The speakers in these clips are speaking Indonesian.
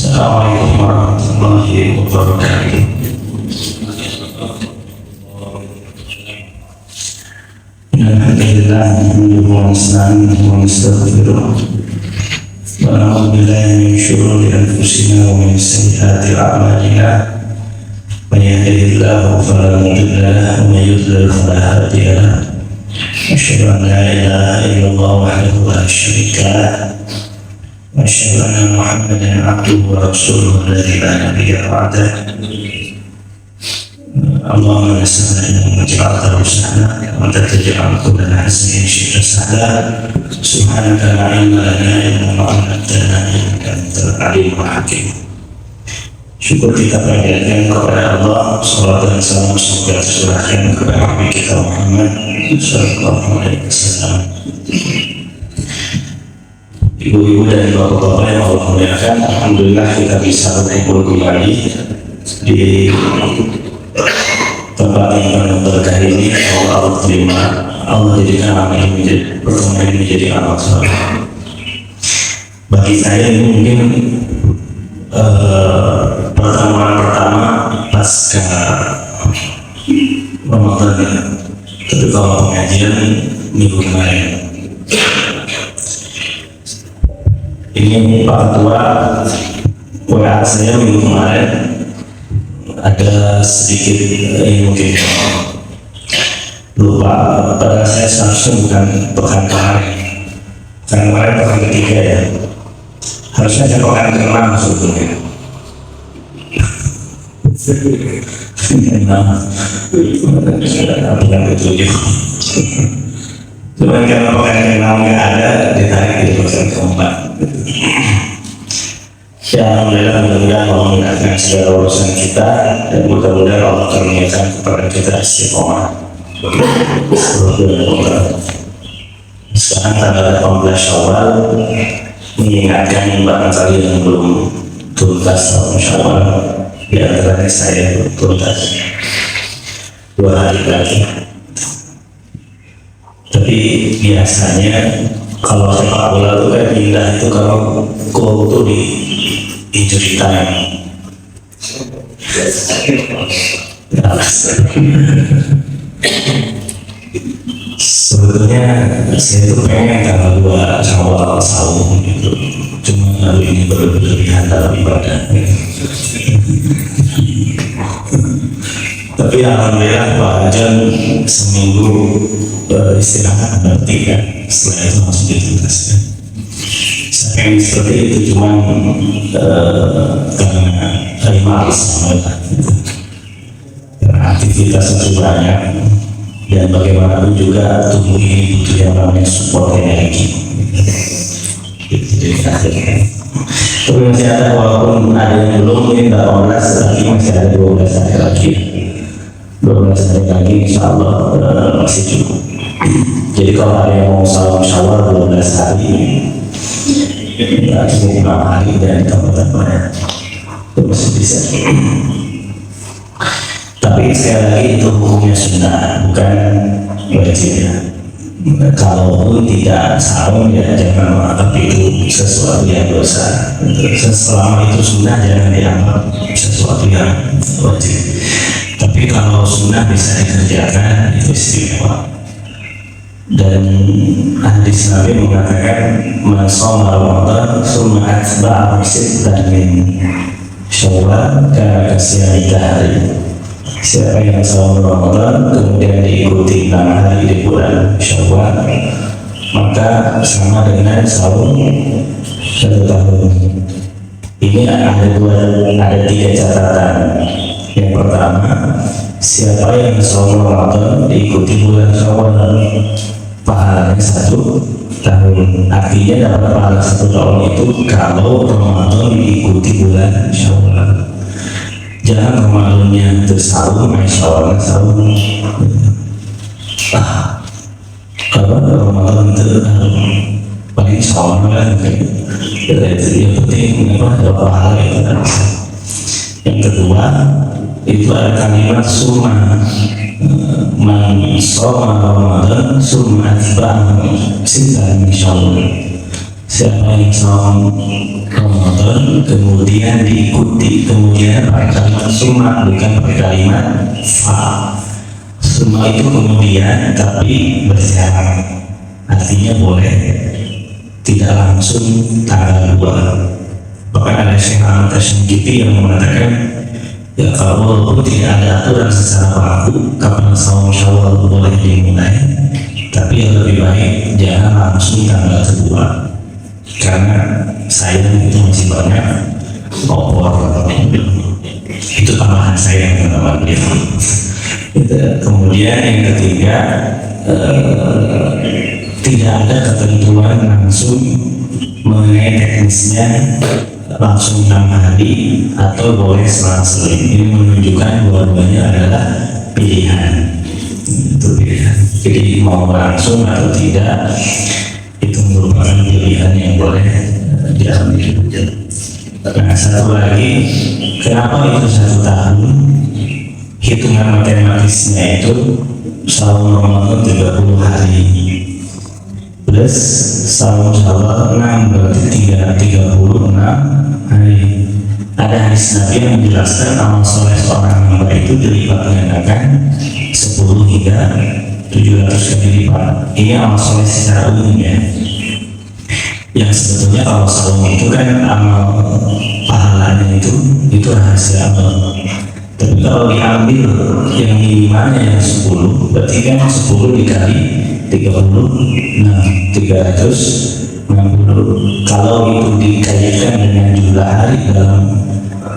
Assalamualaikum warahmatullahi wabarakatuh. Alhamdulillah, nahmaduhu wa nasta'inuhu wa nastaghfiruh. Wa na'udzu billahi min shururi anfusina wa min sayyiati a'malina. Man yahdihillahu fala mudilla lahu wa man yudlil fala hadiya lahu. Asyhadu an la ilaha illallah wahdahu la syarika lahu. وأشهد أن محمدا عبده ورسوله الذي لا نبي بعده. اللهم لا سهل إلا ما جعلته سهلا وأنت تجعل كل حزن شئت سهلا. سبحانك لا علم لنا إلا ما علمتنا إنك أنت العليم الحكيم. Syukur kita panjatkan kepada Allah. Salawat dan salam semoga tercurahkan kepada Nabi kita Muhammad sallallahu alaihi wasallam. Ibu-ibu dan bapak-bapak yang Allah muliakan, alhamdulillah kita bisa berkumpul kembali di tempat yang penuh berkah ini. Allah terima, Allah jadikan amal ini pertemuan ini menjadi amal soleh. Bagi saya ini mungkin pertemuan pertama pasca Ramadan, tapi kalau pengajian minggu kemarin. Ini Pak Ketua WA saya minggu kemarin ada sedikit ini mungkin lupa, pada saya seharusnya bukan pekan kemarin, pekan ketiga ya, harusnya saya pekan ke-6 sebetulnya. Pekan ke-7 cuman karena pekan ke-6 nggak ada, ditarik di pekan ke-4. Ya alhamdulillah, mudah-mudahan Allah mendengarkan segala urusan kita dan mudah-mudahan Allah karuniakan kepada kita istiqomah. Sekarang tanggal 18 Syawal, mengingatkan barangkali yang belum tuntas tahun Syawal, di antaranya saya belum tuntas 2 hari lagi. Tapi biasanya kalau sepak bola itu kan indah itu kalau gol itu di injury time. Sebetulnya saya itu pengen tanggal 2 Syawal saum gitu, cuma lalu ini berlebihan dalam ibadah. Tapi alhamdulillah Pak Ajan seminggu istirahat berarti kan, setelah itu langsung dituntaskan. Saya pengen seperti itu, cuma karena males karena aktivitas itu banyak dan bagaimanapun juga tubuh ini butuh yang namanya support energi. Jadi akhirnya tapi masih ada, walaupun ada yang belum mungkin 18 lagi, masih ada 12 hari lagi. 12 hari lagi insya Allah masih cukup. Jadi kalau ada yang mau salam Syawal 12 hari, cukup 6 hari dan tambah-tambahnya itu masih bisa. Tapi sekali lagi itu hukumnya sunnah, bukan wajib ya. Kalaupun tidak saum ya jangan menganggap itu sesuatu yang dosa. Selama itu sunnah jangan dianggap sesuatu yang wajib. Tapi kalau sunnah bisa dikerjakan itu istimewa. Dan hadis Nabi mengatakan man shoma Ramadan tsumma atba'ahu sittan min Syawal kana kasiyami dahri. Siapa yang saum Ramadan kemudian diikuti 6 hari di bulan Syawal, maka sama dengan saum 1 tahun. Ini ada 3 catatan. Yang pertama, siapa yang saum Ramadan diikuti bulan Syawal, pahalanya 1 tahun. Artinya dapat pahala 1 tahun itu kalau Ramadan diikuti bulan Syawal. Jangan Ramadannya tersaum, Syawalnya saum. Kalau Ramadan itu paling Syawal kan, itu yang penting ada pahala itu kan. Yang kedua, itu ada kalimat summa man shoma Ramadan summa atba'ahu sittan min Syawal. Siapa yang saum Ramadan Ramadan kemudian diikuti, kemudian pakai kalimat summa bukan pakai kalimat fa. Summa itu kemudian tapi berjalan, artinya boleh tidak langsung tanggal 2. Bahkan ada Syekh Ahmad Tasyangkiti yang mengatakan, ya kalau walaupun tidak ada aturan secara baku kapan saum Syawal boleh dimulai, tapi yang lebih baik jangan langsung tanggal kedua, karena sayang itu masih banyak opor. Itu tambahan saya teman-teman. Kemudian yang ketiga, tidak ada ketentuan langsung mengenai teknisnya langsung 6 hari atau boleh selang-seling. Ini menunjukkan dua-duanya adalah pilihan. Itu pilihan. Jadi mau langsung atau tidak itu merupakan pilihan yang boleh diambil. Nah, satu lagi, kenapa itu 1 tahun? Hitungan matematisnya itu saum Ramadan 30 hari plus saum Syawal 6 berarti 36 hari. Ada hadis Nabi yang menjelaskan amal soleh seorang hamba itu dilipat gandakan 10 hingga 700 kali lipat. Ini amal soleh secara umum ya. Yang sebetulnya kalau saum itu kan amal pahalanya itu rahasia amal. Tapi kalau diambil yang minimalnya yang 10, berarti kan 10 dikali 30, nah 360. Kalau itu dikaitkan dengan jumlah hari dalam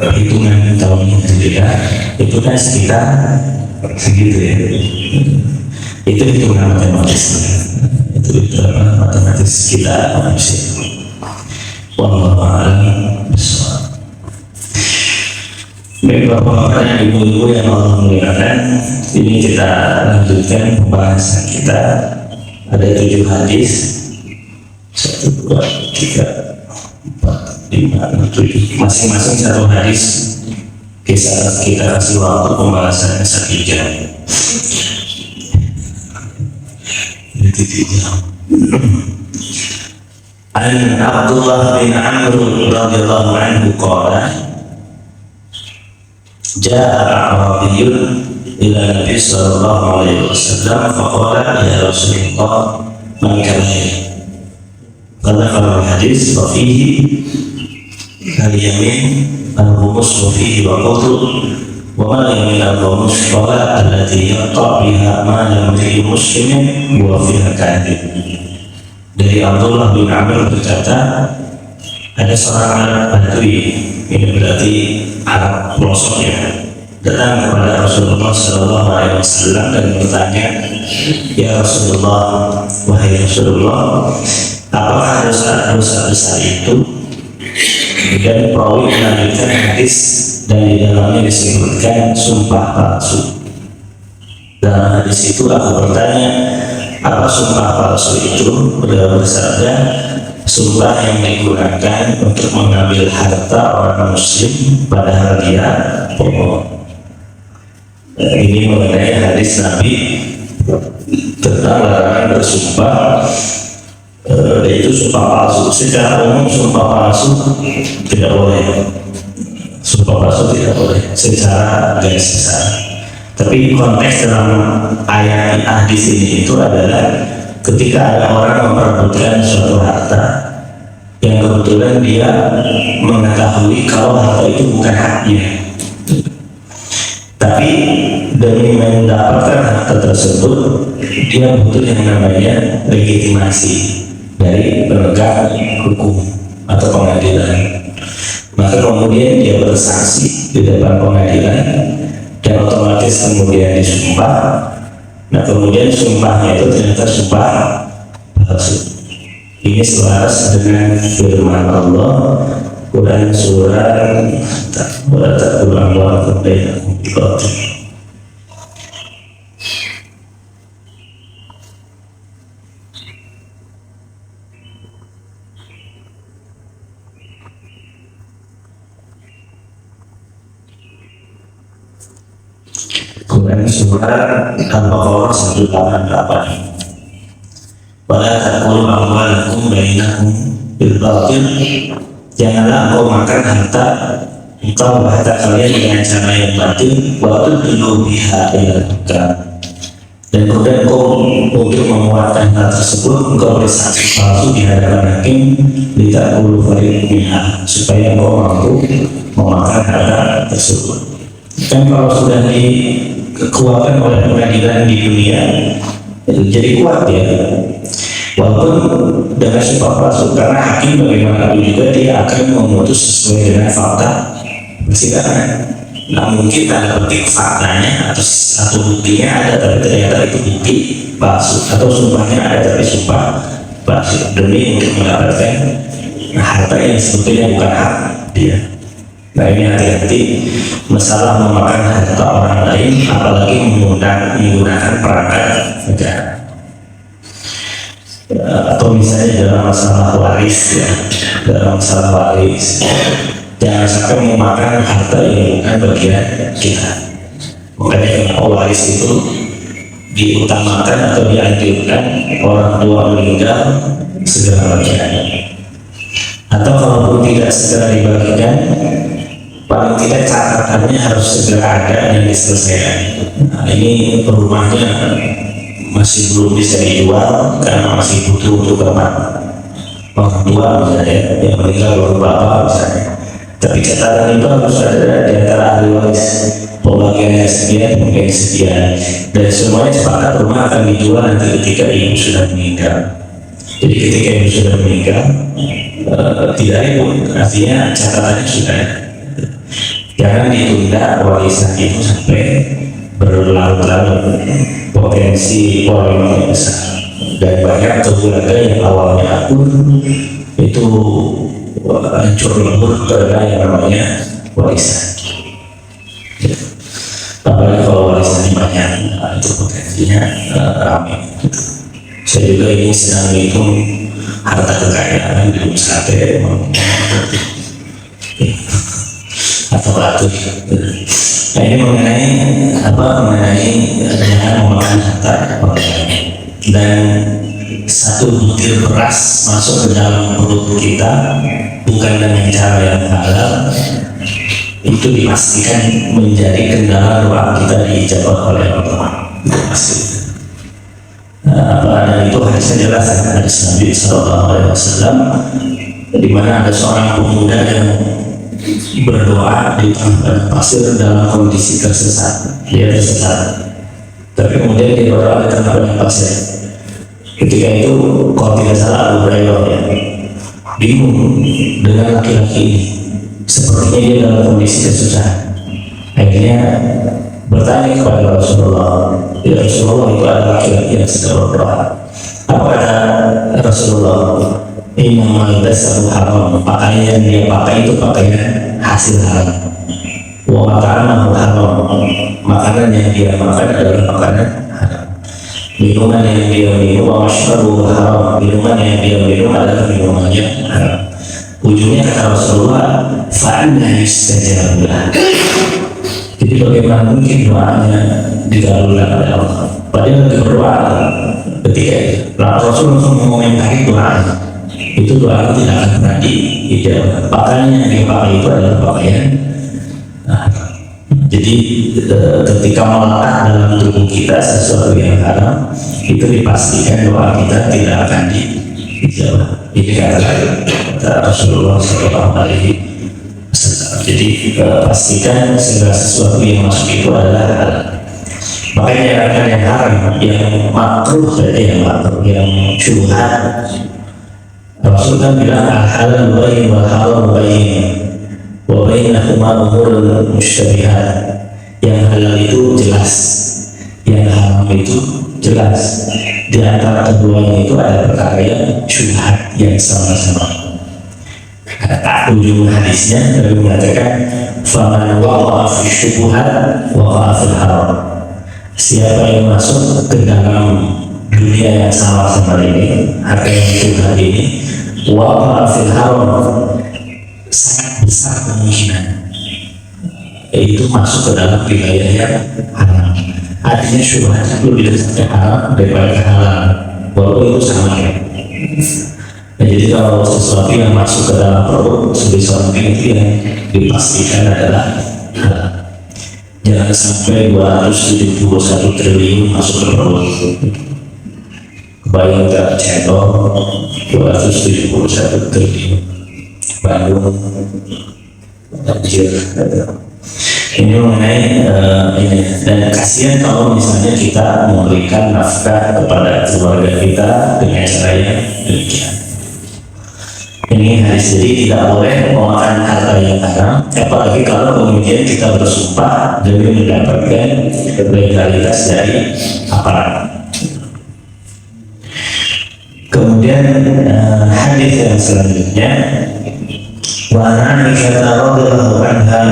hitungan tahun Hijriah, itu kan sekitar segitu ya. Itu hitungan matematis. Itu hitungan matematis kita manusia. Wallahu a'lam bishawab. Baik Bapak-Bapak dan Ibu-Ibu yang Allah muliakan, ini kita lanjutkan pembahasan kita. Ada 7 hadis, 1, 2, 3, 4, 5, 6, 7, masing-masing 1 hadis. Kisah kita kasih waktu pembahasannya 1 jam. Itu 3 jam. An Abdullah bin Amr radhiyallahu anhu qala Ja'a A'rabiyun ila Nabi sallallahu alaihi wasallam faqala ya Rasulullah man kana hadis wa fihi al-yamin al-humus wa fihi wa qawtu wa ma yamin al-humus qala allati yaqta' biha ma lam yakun muslimin wa fiha kadhib. Dari Abdullah bin Amr berkata, ada seorang Arab Badui, ini berarti Arab pelosok ya, datang kepada Rasulullah Sallallahu Alaihi Wasallam dan bertanya, ya Rasulullah, wahai Rasulullah, apakah dosa-dosa besar itu? Dan perawi melanjutkan hadis dan di dalamnya disebutkan sumpah palsu. Dalam hadis itu aku bertanya, apa sumpah palsu itu? Beliau bersabda, sumpah yang digunakan untuk mengambil harta orang muslim padahal dia bohong. Ini mengenai hadis Nabi tentang larangan bersumpah, yaitu sumpah palsu. Secara umum sumpah palsu tidak boleh. Sumpah palsu tidak boleh secara garis besar. Tapi konteks dalam ayat hadis ini itu adalah ketika ada orang memperebutkan suatu harta yang kebetulan dia mengetahui kalau harta itu bukan haknya, tapi demi mendapatkan harta tersebut dia butuh yang namanya legitimasi dari penegak hukum atau pengadilan. Maka kemudian dia bersaksi di depan pengadilan dan otomatis kemudian disumpah. Nah kemudian sumpahnya itu ternyata sumpah palsu. Ini selaras dengan firman Allah Quran surah wala taqulu amwalakum bainakum bil batil. Quran surah Al-Baqarah 188. Wala taqulu amwalakum bainakum bil batil Janganlah engkau makan harta kalian dengan cara yang batil, waktu dulu biha ilahkan. Dan kemudian engkau untuk memuatkan hal tersebut, engkau bersaksi palsu di hadapan hakim, tidak perlu fariqah, supaya engkau mampu memakan harta tersebut. Kan kalau sudah dikuatkan oleh pengadilan di dunia, jadi kuat ya. Walaupun dengan sumpah palsu, karena hakim bagaimanapun juga dia akan memutus sesuai dengan fakta persidangan. Nah mungkin tanda petik faktanya atau satu buktinya ada, tapi ternyata itu bukti palsu, atau sumpahnya ada tapi sumpah palsu demi untuk mendapatkan harta yang sebetulnya bukan hak dia. Nah ini hati-hati masalah memakan harta orang lain, apalagi menggunakan perangkat negara. Atau misalnya dalam masalah waris ya, dalam masalah waris jangan sampai memakan harta yang bukan bagian kita. Makanya kenapa waris itu diutamakan atau dianjurkan orang tua meninggal segera bagian, atau kalaupun tidak segera dibagikan, paling tidak catatannya harus segera ada dan diselesaikan. Nah, ini rumahnya masih belum bisa dijual karena masih butuh untuk tempat orang tua misalnya yang meninggal baru bapak misalnya, tapi catatan itu harus ada di antara ahli waris, pembagiannya sekian, pembagian sekian, dan semuanya sepakat rumah akan dijual nanti ketika ibu sudah meninggal. Jadi ketika ibu sudah meninggal tidak ribut, artinya catatannya sudah ada. Jangan ditunda warisan itu sampai berlarut-larut, potensi polemik yang besar, dan banyak keluarga yang awalnya akur itu hancur lebur karena yang namanya warisan. Apalagi kalau warisannya banyak, itu potensinya ramai. Saya juga ini sedang menghitung harta kekayaan di sate atau batu. Nah ini mengenai jangan memakan harta orang lain. Dan satu butir beras masuk ke dalam perut kita bukan dengan cara yang halal, itu dipastikan menjadi kendala doa kita diijabah oleh Allah. Itu pasti. Dan itu hadisnya jelas hadis Nabi SAW, di mana ada seorang pemuda yang berdoa di tengah pasir dalam kondisi tersesat. Dia tersesat, tapi kemudian dia berdoa di tengah pasir. Ketika itu kalau tidak salah Abu Hurairah ya, bingung dengan laki-laki ini, sepertinya dia dalam kondisi kesusahan. Akhirnya bertanya kepada Rasulullah, ya Rasulullah, itu ada laki-laki yang sedang berdoa. Apa kata Rasulullah? Innamal basaru haram, pakaian yang dia pakai itu pakaian hasil haram. Wa makanahu haram, makanan yang dia makan adalah makanan haram. Minuman yang dia minum, wa mashrabu haram, minuman yang dia minum adalah minumannya haram. Ujungnya kata Rasulullah, fa'anna yustajabu lah. Jadi bagaimana mungkin doanya dikabulkan oleh Allah? Padahal dia berdoa ketika itu. Rasul langsung mengomentari doa itu, doa tidak akan pernah diijabah. Pakaian yang dipakai itu adalah pakaian. Jadi ketika melekat dalam tubuh kita sesuatu yang haram, itu dipastikan doa kita tidak akan diijabah. Ini kata Rasulullah SAW. Jadi pastikan segala sesuatu yang masuk itu adalah halal. Makanya jangan yang haram, yang makruh saja, yang makruh, yang syubhat. Rasul kan bilang al-halal bayin wal haram bayin wa bainahuma umurul musytabihat. Yang halal itu jelas, yang haram itu jelas. Di antara keduanya itu ada perkara yang syubhat yang sama-sama. Ujung hadisnya Nabi mengatakan, faman waqa'a fi syubhat waqa'a fil haram. Siapa yang masuk ke dalam dunia yang sama-sama ini, harta yang syubhat ini, waqa'a fil haram, sangat besar kemungkinan itu masuk ke dalam wilayah yang haram. Artinya syubhat itu lebih dekat ke haram daripada ke halal, walaupun itu sama ya. Nah, jadi kalau sesuatu yang masuk ke dalam perut sebesar mungkin itu yang dipastikan adalah halal. Jangan sampai 271 triliun masuk ke perut. Kebayang tak cendol 271 triliun. Bandung banjir. Ini mengenai ini, dan kasihan kalau misalnya kita memberikan nafkah kepada keluarga kita dengan cara yang demikian. Ini hadis, jadi tidak boleh memakan harta yang haram, apalagi kalau kemudian kita bersumpah demi mendapatkan legalitas dari aparat. Kemudian hadis yang selanjutnya, وعن عائشة رضي الله عنها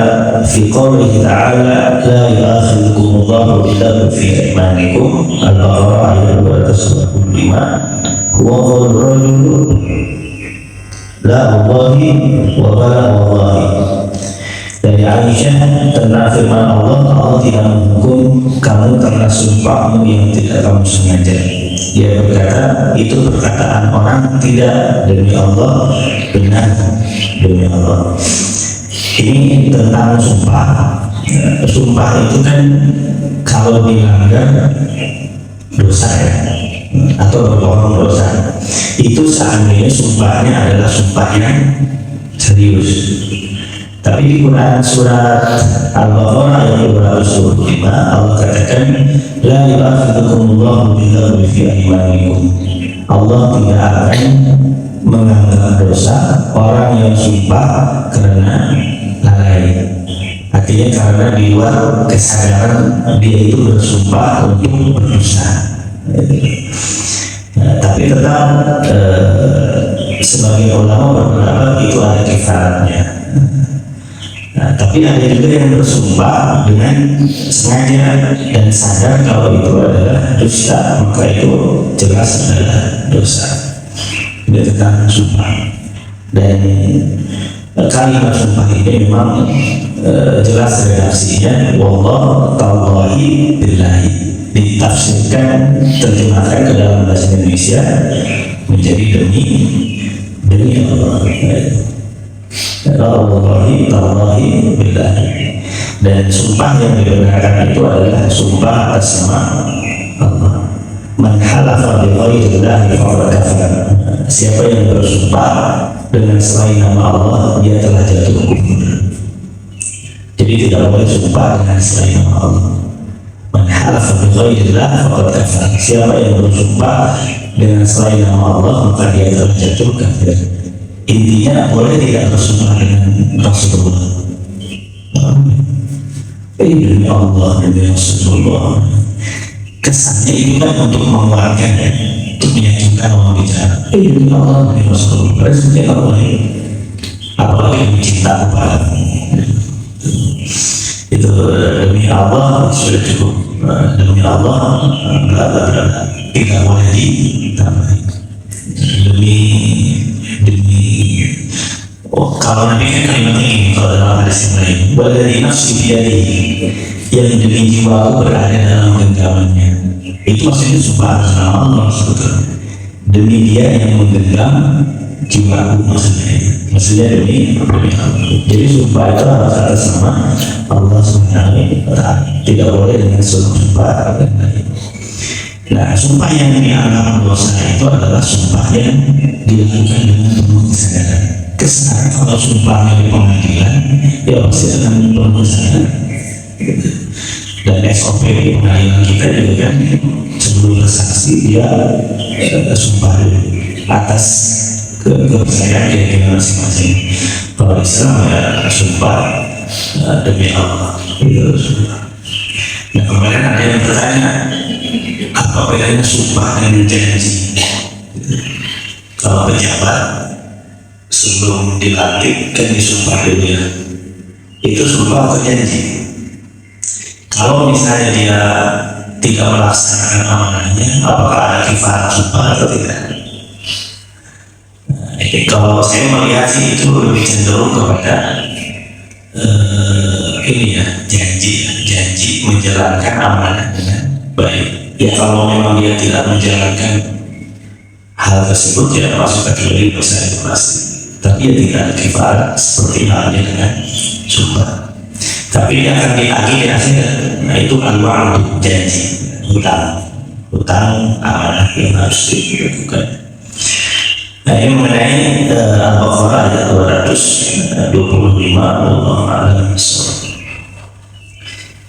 في قوله تعالى لا يؤاخذكم الله باللغو في أيمانكم البقرة ayat 295 هو قول الرجل لا والله وبلا والله. Dari Aisyah tentang firman Allah tidak menghukum kamu karena sumpahmu yang tidak kamu sengaja. Dia berkata, itu perkataan orang, tidak, demi Allah, benar, demi Allah. Ini tentang sumpah. Sumpah itu kan kalau dilanggar dosa ya, atau berbohong dosa. Itu seandainya sumpahnya adalah sumpah yang serius. Tapi di Quran surat Al-Baqarah ayat 225 Allah katakan la yu'akhidhukumullahu billaghwi fi aymanikum. Allah tidak akan menganggap dosa orang yang sumpah karena lalai. Artinya karena di luar kesadaran dia itu bersumpah untuk berdosa. Tapi tetap sebagian ulama berpendapat itu ada kifaratnya. Tapi ada juga yang bersumpah dengan sengaja dan sadar kalau itu adalah dosa, maka itu jelas adalah dosa. Ini tentang sumpah. Dan kalimat sumpah ini memang jelas redaksinya wallah tallahi billahi, ditafsirkan terjemahkan ke dalam bahasa Indonesia menjadi demi Allah. Allahi tallahi billahi. Dan sumpah yang dibenarkan itu adalah sumpah atas nama Allah. Man halafa bi ghairillahi faqad kafar. Siapa yang bersumpah dengan selain nama Allah, dia telah jatuh kufur. Jadi tidak boleh sumpah dengan selain nama Allah. Man halafa bi ghairillahi faqad kafar. Siapa yang bersumpah dengan selain nama Allah, maka dia telah jatuh kafir. Intinya boleh tidak bersumpah dengan Rasulullah. Demi Allah, demi Rasulullah. Kesannya itu kan untuk mengeluarkan, untuk meyakinkan orang bicara. Demi Allah, demi Rasulullah. Resepnya tak boleh. Apalagi demi cinta kepada itu demi Allah sudah cukup. Demi Allah tidak boleh ditambah. Demi kalau Nabi kan kalimatnya ini, kalau dalam hadis yang lain, walladzi nafsi biyadihi, yang demi jiwaku berada dalam genggamannya. Itu maksudnya sumpah atas nama Allah sebetulnya. Demi dia yang menggenggam jiwaku, maksudnya demi Allah. Jadi sumpah itu harus atas nama Allah Subhanahu wa Ta'ala. Tidak boleh dengan sumpah dan lain. Nah, sumpah yang dianggap dosa itu adalah sumpah yang dilakukan dengan penuh kesadaran. Kesadaran kalau sumpahnya di pengadilan, ya pasti akan penuh kesadaran. Dan SOP di pengadilan kita juga kan sebelum bersaksi dia sumpah dulu atas kepercayaan dia masing-masing. Kalau Islam ya sumpah demi Allah, itu sumpah. Nah, kemudian ada yang bertanya, apa bedanya sumpah dengan janji? Kalau pejabat sebelum dilantik kan disumpah dulu ya, itu sumpah atau janji? Kalau misalnya dia tidak melaksanakan amanahnya, apakah ada kifarat sumpah atau tidak? Kalau saya melihat sih itu lebih cenderung kepada ini ya, janji menjalankan amanah dengan baik. Ya kalau memang dia tidak menjalankan hal tersebut ya masuk kategori dosa itu pasti. Tapi ya tidak kifarat seperti halnya dengan sumpah. Tapi yang akan ditagih di akhirat, nah itu al-wa'd, janji, hutang amanah yang harus dilakukan. Nah ini mengenai Al-Baqarah ayat 225. Allah a'lam bishawab.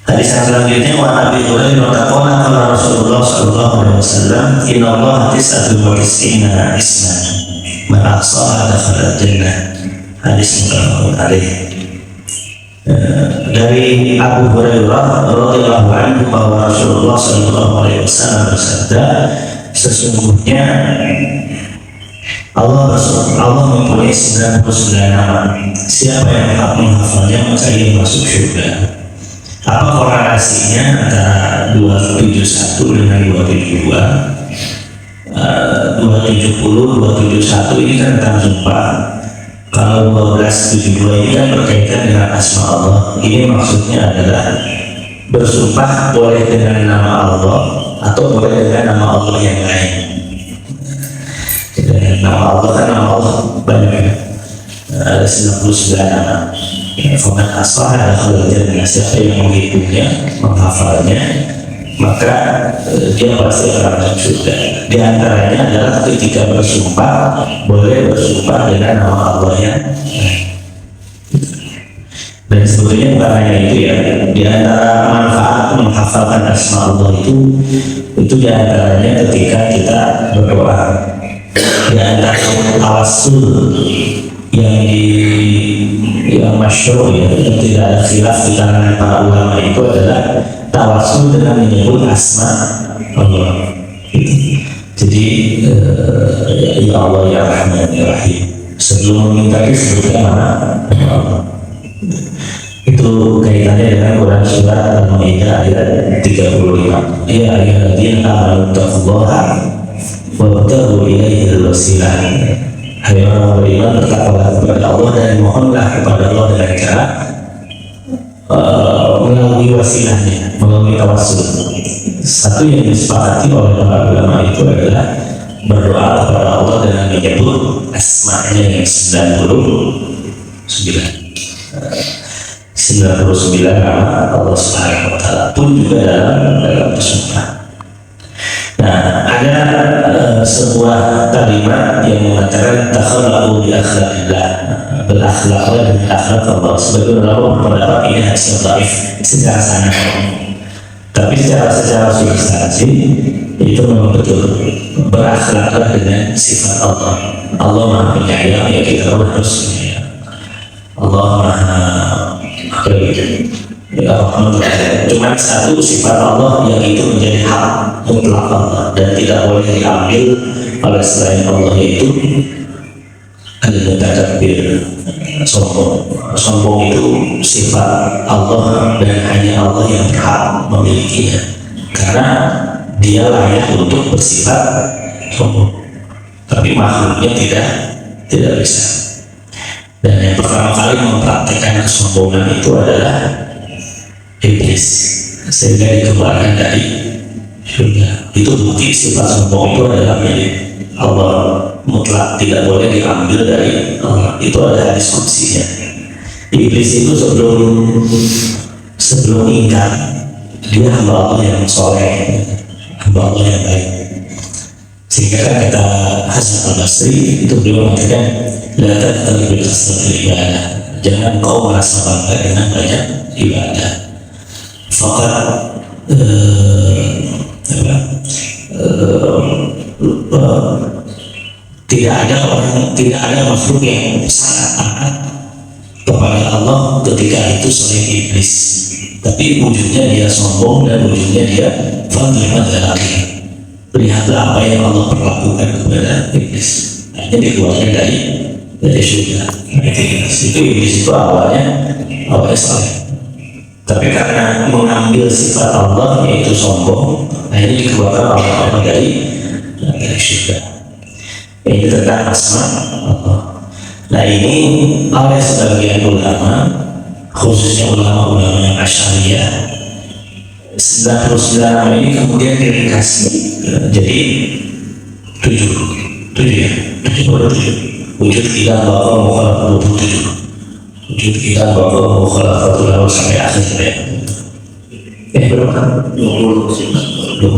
Hadis yang selanjutnya wa Abi Hurairah qala Rasulullah sallallahu alaihi wasallam inna Allah tis'atun wa tis'ina isman man ahsaha dakhala jannah. Hadis muttafaqun alaih. Dari Abu Hurairah radhiyallahu anhu bahwa Rasulullah sallallahu alaihi wasallam bersabda, sesungguhnya Allah mempunyai 99 nama. Siapa yang menghafalnya maka ia masuk surga. Apa korelasinya antara 271 dengan 272? 270, 271 ini kan tentang sumpah. Kalau 1272 ini kan berkaitan dengan asma Allah. Ini maksudnya adalah bersumpah boleh dengan nama Allah atau boleh dengan nama Allah yang lain. Nama Allah kan nama Allah banyak, ada 99 nama. Faman asah adalah kalau siapa yang menghitungnya, menghafalnya, maka dia pasti akan masuk surga. Di antaranya adalah ketika bersumpah boleh bersumpah dengan nama Allah yang dan sebetulnya bukan hanya itu ya. Di antara manfaat menghafalkan asma Allah itu di antaranya ketika kita berdoa. Di antara tawassul yang masyhur ya, yang tidak ada khilaf di kalangan para ulama itu adalah tawassul dengan menyebut asma Allah. Jadi ya Allah ya Rahman ya Rahim, sebelum meminta disebutkan nama Allah. Itu kaitannya dengan Quran surat Al-Maidah ayat 35. Ya ayyuhalladzina amanu taqullaha wabtaghu ilaihi al-wasilah. Hai orang beriman, bertakwalah kepada Allah dan mohonlah kepada Allah dengan cara melalui wasilahnya, melalui tawassul. Satu yang disepakati oleh para ulama itu adalah berdoa kepada Allah dengan menyebut asma-Nya yang 99 nama Allah Subhanahu wa taala pun juga dalam bersumpah. Nah, ada sebuah kalimat yang mengatakan takhalaqu bi akhlaqillah, berakhlaklah dengan akhlak Allah. Sebagian ulama berpendapat ini hadis yang dhaif secara sanad. Tapi secara substansi itu memang betul, berakhlaklah dengan sifat Allah. Allah Maha Penyayang, ya kita harus penyayang. Allah Maha apa gitu? Ya, cuma satu sifat Allah yang itu menjadi hak mutlak Allah dan tidak boleh diambil oleh selain Allah, yaitu al-mutakabbir, sombong. Sombong itu sifat Allah dan hanya Allah yang berhak memilikinya karena dia layak untuk bersifat sombong, tapi makhluknya tidak bisa. Dan yang pertama kali mempraktikkan kesombongan itu adalah iblis, sehingga dikeluarkan dari surga. Itu bukti sifat sombong itu adalah milik Allah mutlak, tidak boleh diambil dari Allah. Itu ada hadis qudsinya. Iblis itu sebelum ingkar, dia hamba Allah yang soleh, hamba Allah yang baik. Sehingga kan kata Hasan al-Basri itu beliau mengatakan, la taqtal bil kasratil ibadah, jangan kau merasa bangga dengan banyak ibadah. Fakat tidak ada makhluk yang sangat taat kepada Allah ketika itu selain iblis. Tapi wujudnya dia sombong dan wujudnya dia fadlima dzalik. Lihatlah apa yang Allah perlakukan kepada iblis. Hanya dikeluarkan dari surga. Itu iblis itu awalnya saleh. Tapi karena mengambil sifat Allah yaitu sombong, akhirnya dikeluarkan oleh Allah dari surga. Ini tentang asma Allah. Nah ini oleh sebagian ulama, khususnya ulama-ulama yang Asy'ariyah, 99 nama ini kemudian diringkas jadi 7 Tujuh ya, tujuh. Wujud kita bakal mukhalafah 27. Wujud kita bakal mukhalafatul awal sampai akhir ya. Berapa? 20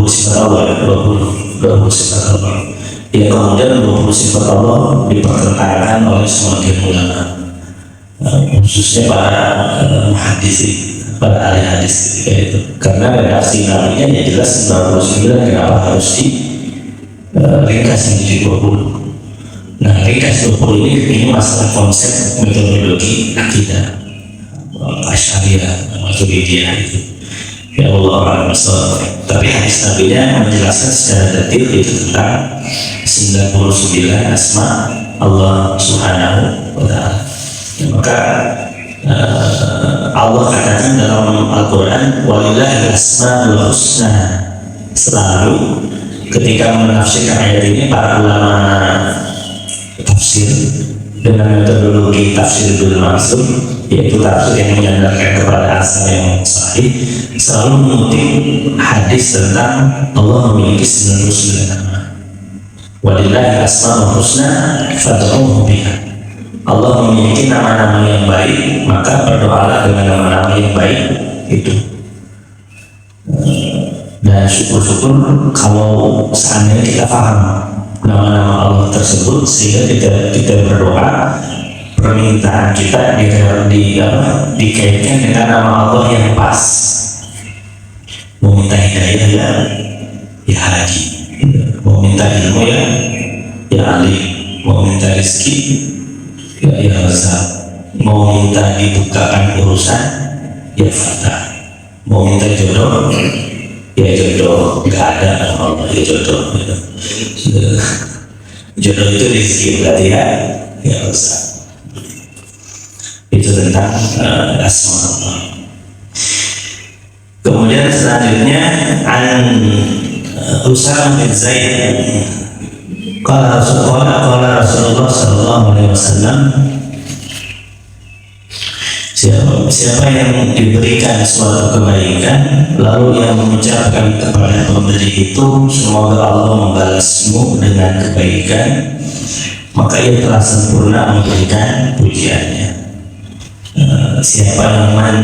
sifat Allah ya, 20 sifat Allah. Ya kemudian 20 sifat Allah dipertentangan oleh sebagian ulama, khususnya para para ahli hadis ketika itu. Karena redaksi nabinya ya jelas 99, kenapa harus ringkas menjadi 20. Nah, ringkas 20 ini masalah konsep metodologi akidah Asy'ariyah, Maturidiyah itu. Ya Allah, tapi hadis nabinya menjelaskan secara detail itu tentang 99 asma Allah Subhanahu wa Ta'ala. Maka Allah katakan dalam Al-Quran, walillahi asmaul husna. Selalu ketika menafsirkan ayat ini para ulama tafsir dengan metodologi tafsir bil maksud, yaitu tafsir yang menyandarkan kepada asal yang sahih, selalu mengutip hadis tentang Allah memiliki 99 nama. Walillahi asmaul husna fad'uhu biha. Allah memiliki nama-nama yang baik, maka berdoalah dengan nama-nama yang baik itu. Dan syukur-syukur kalau seandainya kita paham nama-nama Allah tersebut, sehingga kita berdoa, permintaan kita dikaitkan dengan nama Allah yang pas. Mau minta hidayah ya haji, mau minta ilmu ya alim, mau minta rezeki ya razak, mau minta dibukakan urusan ya fatah, mau minta jodoh ya jodoh, nggak ada nama Allah ya jodoh. Jodoh itu rezeki berarti ya razak. Itu tentang asma Allah. Kemudian selanjutnya Usamah bin Zaid qala Rasulullah sallallahu alaihi wasallam, siapa yang diberikan suatu kebaikan lalu yang mengucapkan kepada pemberi itu, semoga Allah membalasmu dengan kebaikan, maka ia telah sempurna memberikan pujiannya. Siapa yang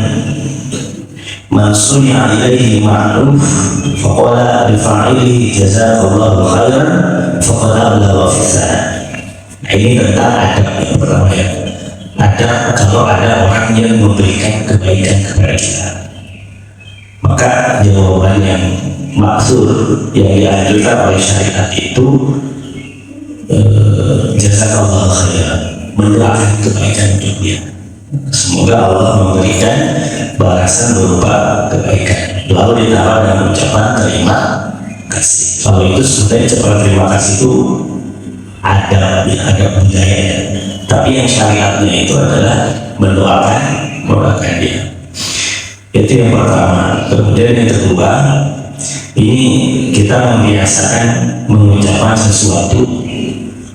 mansunya ilaihi ma'ruf faqala bifa'ilihi jazakallahu khairan faqala lahu fitnah. Nah, ini tentang adab yang pertama ya. Adab kalau ada orang yang memberikan kebaikan kepada kita, maka jawaban yang maksud yang dianjurkan oleh syariat itu jazakallahu khairan, mendoakan kebaikan untuk dia. Semoga Allah memberikan balasan berupa kebaikan, lalu ditambah dengan ucapan terima kasih. Kalau itu sebenarnya ucapan terima kasih itu ada budaya, tapi yang syariatnya itu adalah mendoakan dia. Itu yang pertama. Kemudian yang kedua, ini kita membiasakan mengucapkan sesuatu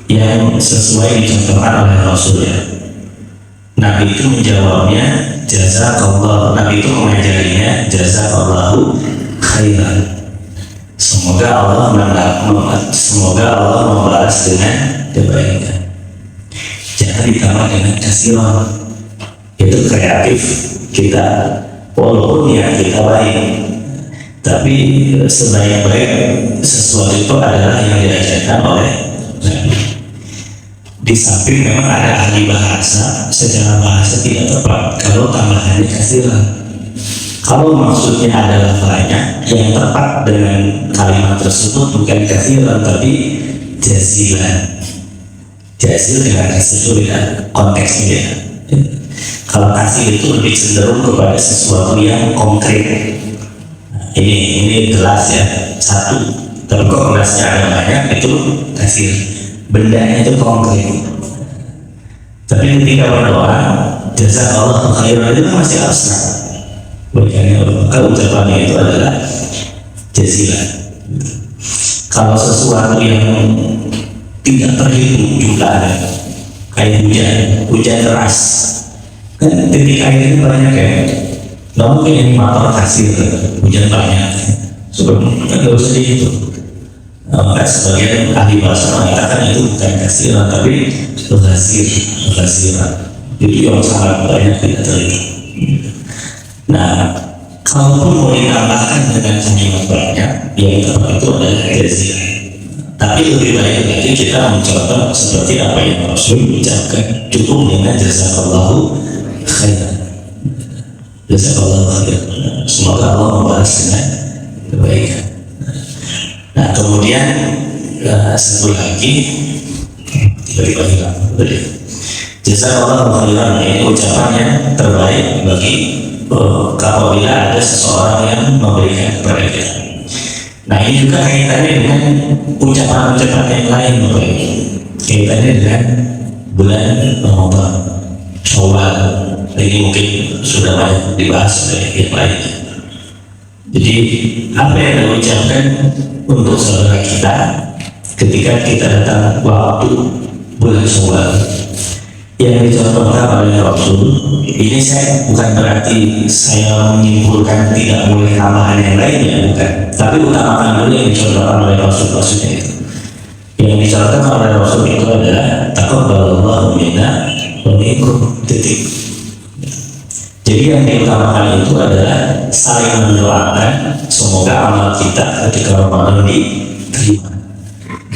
yang sesuai dicontohkan oleh Rasul ya. Nabi itu menjawabnya jazakallah, Nabi itu mengajarinya jazakallahu khairan. Semoga Allah membalas dengan kebaikan. Jangan ditambah dengan kasihan. Itu kreatif kita, walaupun ya kita baik, tapi sebaik-baik sesuatu itu adalah yang diajarkan oleh Nabi. Di samping memang ada ahli bahasa, secara bahasa tidak tepat kalau tambahannya kasihan. Kalau maksudnya adalah banyak, yang tepat dengan kalimat tersebut bukan kasihan tapi jazilan. Jazil dengan kasih dengan konteksnya. Kalau kasih itu lebih cenderung kepada sesuatu yang konkret. Ini gelas ya, satu, tapi kok gelasnya ada banyak, itu kasih. Bendanya itu konkret. Tapi ketika berdoa jazakallahu khairan itu masih abstrak. Kalau ucapannya itu adalah jazilan. Kalau sesuatu yang tidak terhitung jumlahnya, kayak hujan deras, kan titik airnya banyak ya. Nggak mungkin ini motor kasir hujan banyak, sebab nggak usah dihitung. Maka sebagian ahli bahasa mengatakan itu bukan kasiran tapi ghasiran. Itu yang sangat banyak kita terima. Nah, kalaupun mau ditambahkan dengan kalimat banyak, yang tepat itu adalah jazir. Tapi lebih baik lagi kita mencontoh seperti apa yang Rasul ucapkan, cukup dengan jazakallahu khairan. Jazakallahu khairan. Semoga Allah membalas dengan kebaikan. Nah, kemudian satu lagi tiba-tiba hilang. Jazakallahu khairan ini ucapan yang terbaik bagi apabila ada seseorang yang memberikan kepada kita. Nah, ini juga kaitannya dengan ucapan-ucapan yang lain, kaitannya dengan bulan Ramadan, Syawal. Ini mungkin sudah banyak dibahas oleh yang lain. Jadi apa yang kita ucapkan untuk saudara kita ketika kita datang waktu bulan Syawal yang dicontohkan oleh Rasul. Ini saya bukan berarti saya menyimpulkan tidak boleh tambahan yang lainnya, bukan. Tapi utamakan dulu yang dicontohkan oleh Rasul, maksudnya itu. Yang dicontohkan oleh Rasul itu adalah taqabbalallahu minna wa minkum, titik. Jadi yang diutamakan itu adalah saling mendoakan semoga amal kita ketika Ramadan diterima,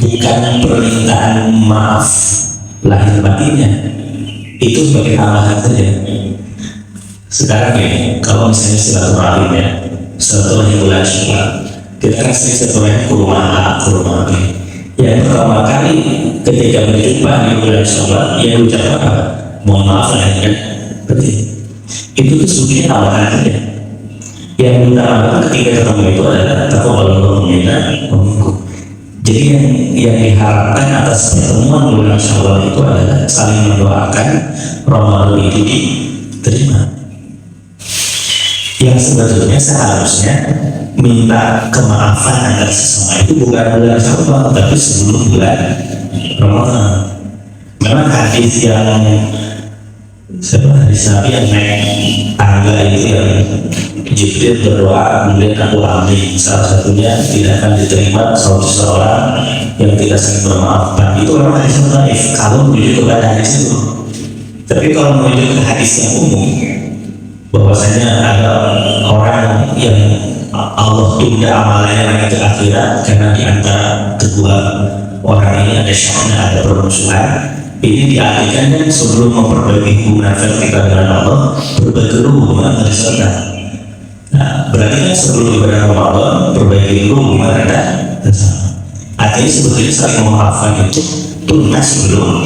bukan permintaan maaf lahir batinnya. Itu sebagai tambahan saja. Sekarang ini kalau misalnya silaturahim ya, silaturahim bulan Syawal, kita kan sering silaturahim ke rumah A, ke rumah B. Yang pertama kali ketika berjumpa di bulan Syawal, yang ucapkan apa? Mohon maaf lahir kan? Berarti itu tuh sebetulnya tambahan saja. Yang utama ketika ketemu itu adalah taqabbalallahu minna wa minkum. Jadi yang diharapkan atas pertemuan bulan Syawal itu adalah saling mendoakan Ramadan itu diterima. Yang sebetulnya seharusnya minta kemaafan antar sesama itu bukan bulan Syawal, tapi sebelum bulan Ramadan. Memang hadis yang hadis Nabi yang naik tangga itu yang Jibril berdoa kemudian aku amin, salah satunya tidak akan diterima seorang yang tidak saling bermaafkan. Itu memang hadis yang dhaif kalau menuju kepada hadis itu. Tapi kalau menuju ke hadis yang umum bahwasanya ada orang yang Allah tunda amalnya naik ke akhirat karena di antara kedua orang ini ada syahna, ada permusuhan. Ini diartikan kan sebelum memperbaiki hubungan vertikal dengan Allah, perbaiki hubungan horizontal. Nah, berarti kan sebelum ibadah Ramadan perbaiki dulu hubungan Anda bersama. Artinya sebetulnya saling memaafkan itu tuntas sebelum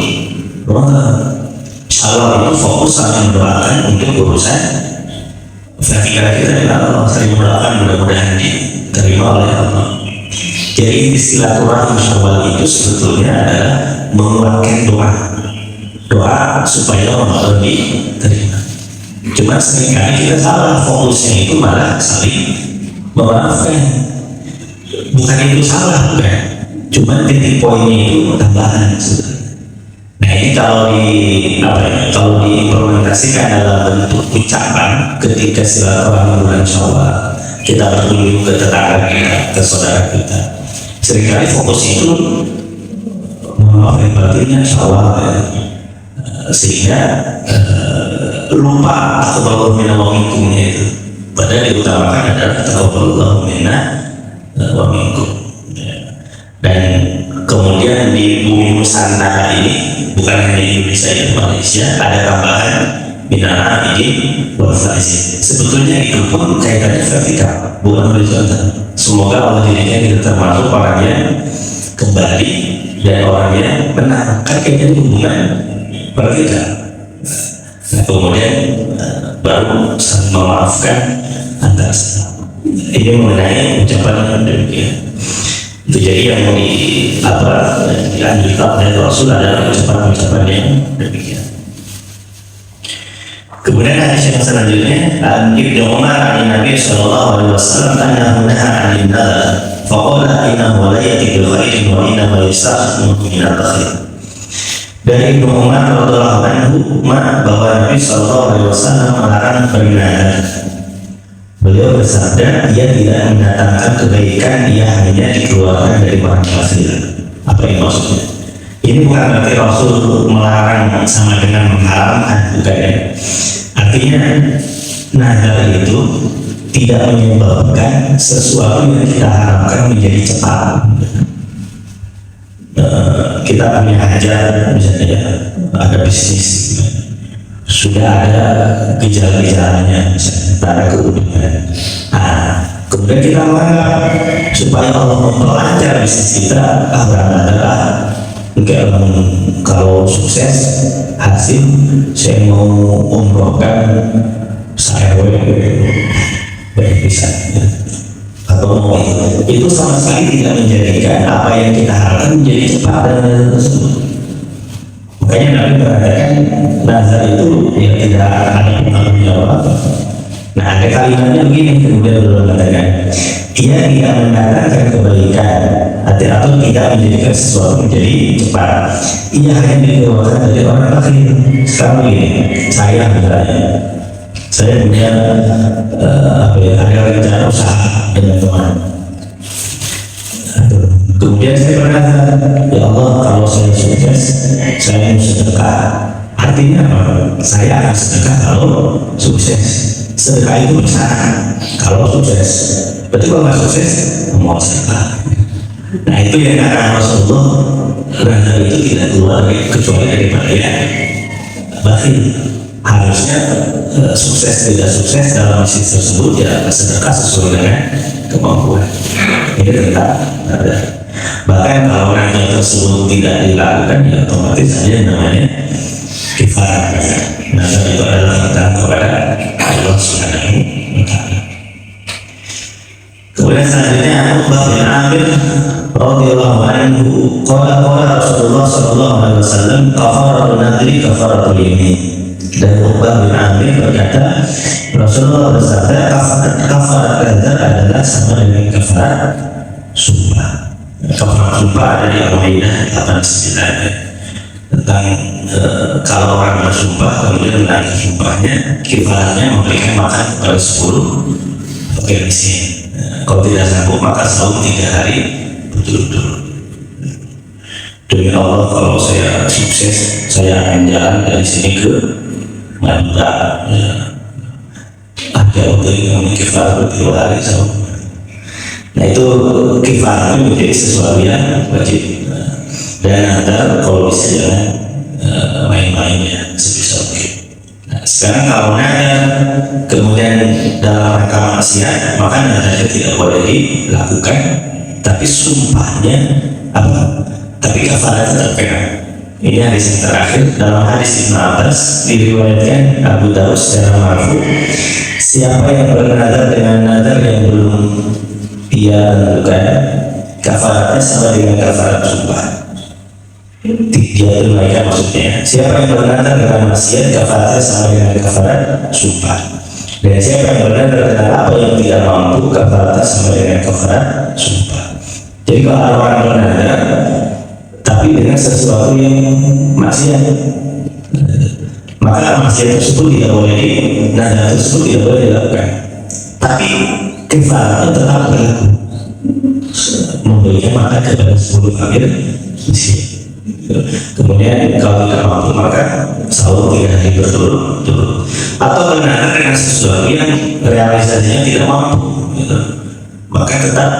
Ramadan. Insyaallah itu fokus saling mendoakan untuk urusan vertikal kita dengan Allah, saling mendoakan mudah-mudahan diterima oleh Allah. Jadi silaturahim Syawal itu sebetulnya adalah menguatkan doa supaya Ramadan diterima. Cuma seringkali kita salah, fokusnya itu malah saling memaafkan. Bukan itu salah, bukan. Cuma titik poinnya itu tambahan sebetulnya. Nah, ini kalau diimplementasikan dalam bentuk ucapan ketika silaturahmi bulan Syawal, kita berkunjung ke tetangga kita, ke saudara kita, seringkali fokus itu memaafkan batinnya Syawal ya. Sehingga lupa taqabbalallahu minna wa minkum itu. Padahal diutamakan adalah taqabbalallahu minna wa minkum. Dan kemudian di bumi Nusantara ini bukan hanya di Indonesia ya, Malaysia ada tambahan minana ini wal faizin. Sebetulnya itu pun kaitannya vertikal, bukan horizontal. Semoga Allah jadikan kita termasuk orang yang kembali dan orang yang benar. Kan kaitannya hubungan vertikal. Nah, kemudian baru saling memaafkan antara sesama. Ini mengenai ucapan yang demikian. Itu jadi yang mau dilanjutkan oleh Rasul adalah ucapan-ucapan yang demikian. Kemudian hadis yang selanjutnya, Ibnu Umar an Nabi sallallahu alaihi wasallam annahu naha 'anil nadhar faqala innahu la yati bil khairin wa innahu yastakhfu min al-khair. Dari Ibnu Umar radhiyallahu anhu bahwa Nabi sallallahu alaihi wasallam melarang bernadar. Beliau bersabda, ia tidak mendatangkan kebaikan, ia hanya dikeluarkan dari orang kafir. Apa yang maksudnya? Ini bukan berarti Rasul melarang sama dengan mengharamkan, bukan ya. Artinya nazar itu tidak menyebabkan sesuatu yang kita harapkan menjadi cepat. Kita punya hajat misalnya, ada bisnis, sudah ada gejala-gejalanya, misalnya ada keuntungan. Kemudian kita menganggap supaya Allah memperlancar bisnis kita, berangkatlah. Kalau sukses hasil, saya mau umrohkan saya bisa, atau mau itu sama sekali tidak menjadikan apa yang kita harapkan menjadi cepat dan tersebut. Makanya Nabi mengatakan nazar itu ya tidak ada pengaruh apa. Nah, ada kalimatnya begini, kemudian beliau mengatakan ia tidak mendatangkan kebaikan atau tidak menjadikan sesuatu menjadi cepat, ia hanya dikeluarkan dari orang kafir. Sekarang begini, saya misalnya, saya punya ada rencana usaha dengan teman. Kemudian saya berkata, ya Allah, kalau saya sukses, saya mau sedekah. Artinya apa? Saya akan sedekah kalau sukses. Sedekah itu bersyarat kalau sukses. Berarti kalau nggak sukses, mau sedekah. Nah, itu yang kata Rasulullah, nazar itu tidak keluar kecuali daripada ya bakhil. Harusnya sukses tidak sukses dalam bisnis tersebut ya sedekah sesuai dengan kemampuan. Ini tetap ada. Bahkan kalau nazar tersebut tidak dilakukan ya otomatis saja namanya kifarah. Nazar itu adalah kita kepada Allah Subhanahu wa Ta'ala. Kemudian selanjutnya Uqbah bin Amir radhiyallahu anhu qala Rasulullah sallallahu alaihi wasallam kafaratul nadri kafaratul yamin. Dan Uqbah bin Amir berkata, Rasulullah bersabda, kafarat nazar adalah sama dengan kafarat sumpah. Kafarat sumpah ada di Al-Maidah 89 tentang kalau orang bersumpah kemudian menagih sumpahnya, kifaratnya memberikan makan kepada 10 fakir miskin. Kalau tidak sanggup maka saum 3 hari betul-betul. Demi Allah, kalau saya sukses, saya akan jalan dari sini ke Madura, ada untuk yang kifarat 3 hari saum. Nah, itu kifarat menjadi sesuatu yang wajib. Dan ada kalau bisa jangan main-mainnya sebisa mungkin. Nah, sekarang kalau ada kemudian dalam rangka maksiat, maka nadanya tidak boleh dilakukan, tapi sumpahnya apa? Tapi kafarat tetap kena. Ini hadis yang terakhir. Dalam hadis Ibnu Abbas diriwayatkan Abu Dawud secara marfu, siapa yang bernadar dengan nadar yang belum ia tentukan, kafaratnya sama dengan kafarat sumpah. Dia tunaikan maksudnya. Siapa yang bernadar dengan maksiat, kafaratnya sama dengan kafarat sumpah. Dan siapa yang bernadar dengan apa yang tidak mampu, kafaratnya sama dengan kafarat sumpah. Jadi kalau orang bernadar tapi dengan sesuatu yang maksiat, maka maksiat tersebut tidak boleh nadar tersebut tidak boleh dilakukan. Tapi kafaratnya tetap berlaku, memberikan makan kepada 10 fakir miskin. Kemudian kalau tidak mampu maka sahur 3 hari berturut-turut, atau bernadar dengan sesuatu yang realisasinya tidak mampu, gitu. Maka tetap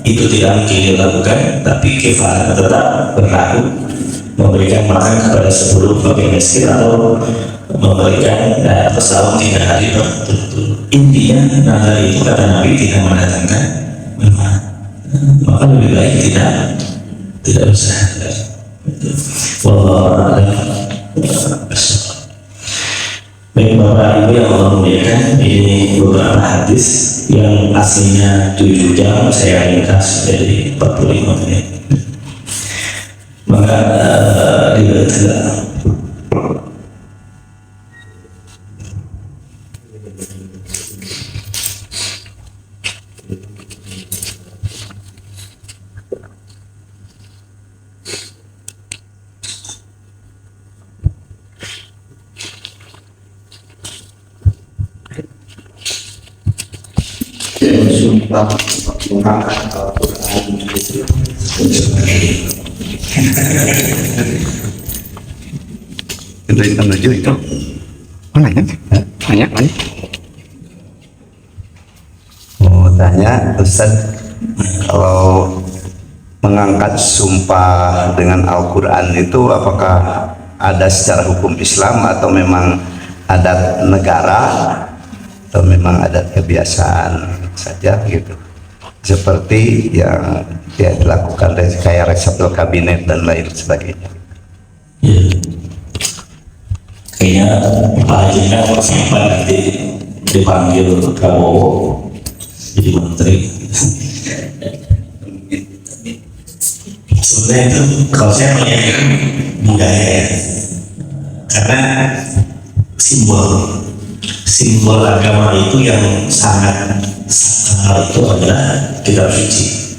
itu tidak mungkin dilakukan, tapi kifarat tetap berlaku, memberikan makan kepada 10 fakir miskin atau memberikan sahur 3 hari berturut-turut. Intinya nazar itu kata Nabi tidak mendatangkan manfaat, maka lebih baik tidak usah. Baik Bapak Ibu yang Allah muliakan, ini beberapa hadis yang aslinya 7 jam saya ringkas jadi 45 menit. Maka tidak sumpah mengangkat Al-Quran itu. Itu menuju itu mana ya? Tanya. Oh, tanya Ustaz, kalau mengangkat sumpah dengan Al-Quran itu apakah ada secara hukum Islam atau memang adat negara atau memang adat kebiasaan saja gitu, seperti yang dilakukan kayak reshuffle kabinet dan lain sebagainya? Ya. Kayaknya Pak Haji kan sempat nanti dipanggil Prabowo jadi menteri. Sebenarnya itu kalau saya melihat budaya ya, karena simbol agama itu yang sangat sakral itu adalah kitab suci.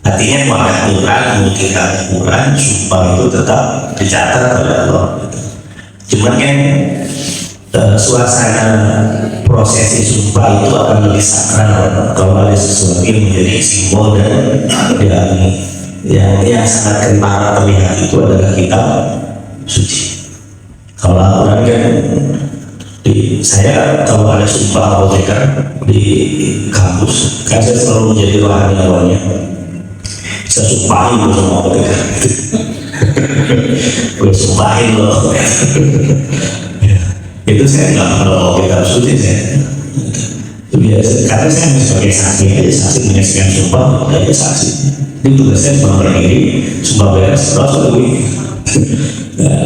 Artinya Quran, kitab Quran, sumpah itu tetap dicatat oleh Allah. Cuman kan suasana prosesi sumpah itu akan lebih sakral kalau ada sesuatu yang menjadi simbol dan yang sangat kentara terlihat itu adalah kitab suci. Kalau Al-Quran kan saya kalau ada sumpah apoteker di kampus kan saya selalu menjadi rohaniawannya. Saya sumpahin loh sama apoteker. Gue sumpahin loh. Itu saya nggak perlu kitab suci saya. Itu biasa. Karena saya sebagai saksi aja, saksi menyaksikan sumpah, ada saksi. Ini tugas saya cuma berdiri, sumpah beres, terus lebih.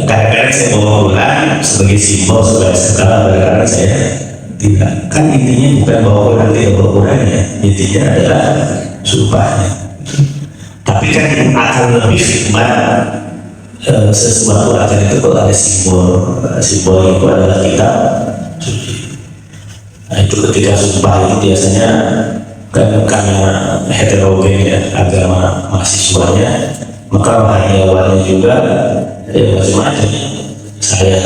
Kadang-kadang saya bawa Quran sebagai simbol, sebagai skala, kadang-kadang saya tidak. Kan intinya bukan bawa Quran, tidak bawa Qurannya. Intinya adalah sumpahnya. Tapi kan akan lebih hikmah sesuatu akan itu kalau ada simbol itu adalah kitab suci. Nah itu ketika sumpah itu biasanya kan karena heterogen ya agama mahasiswanya, maka rohaniawannya juga macam-macam. Saya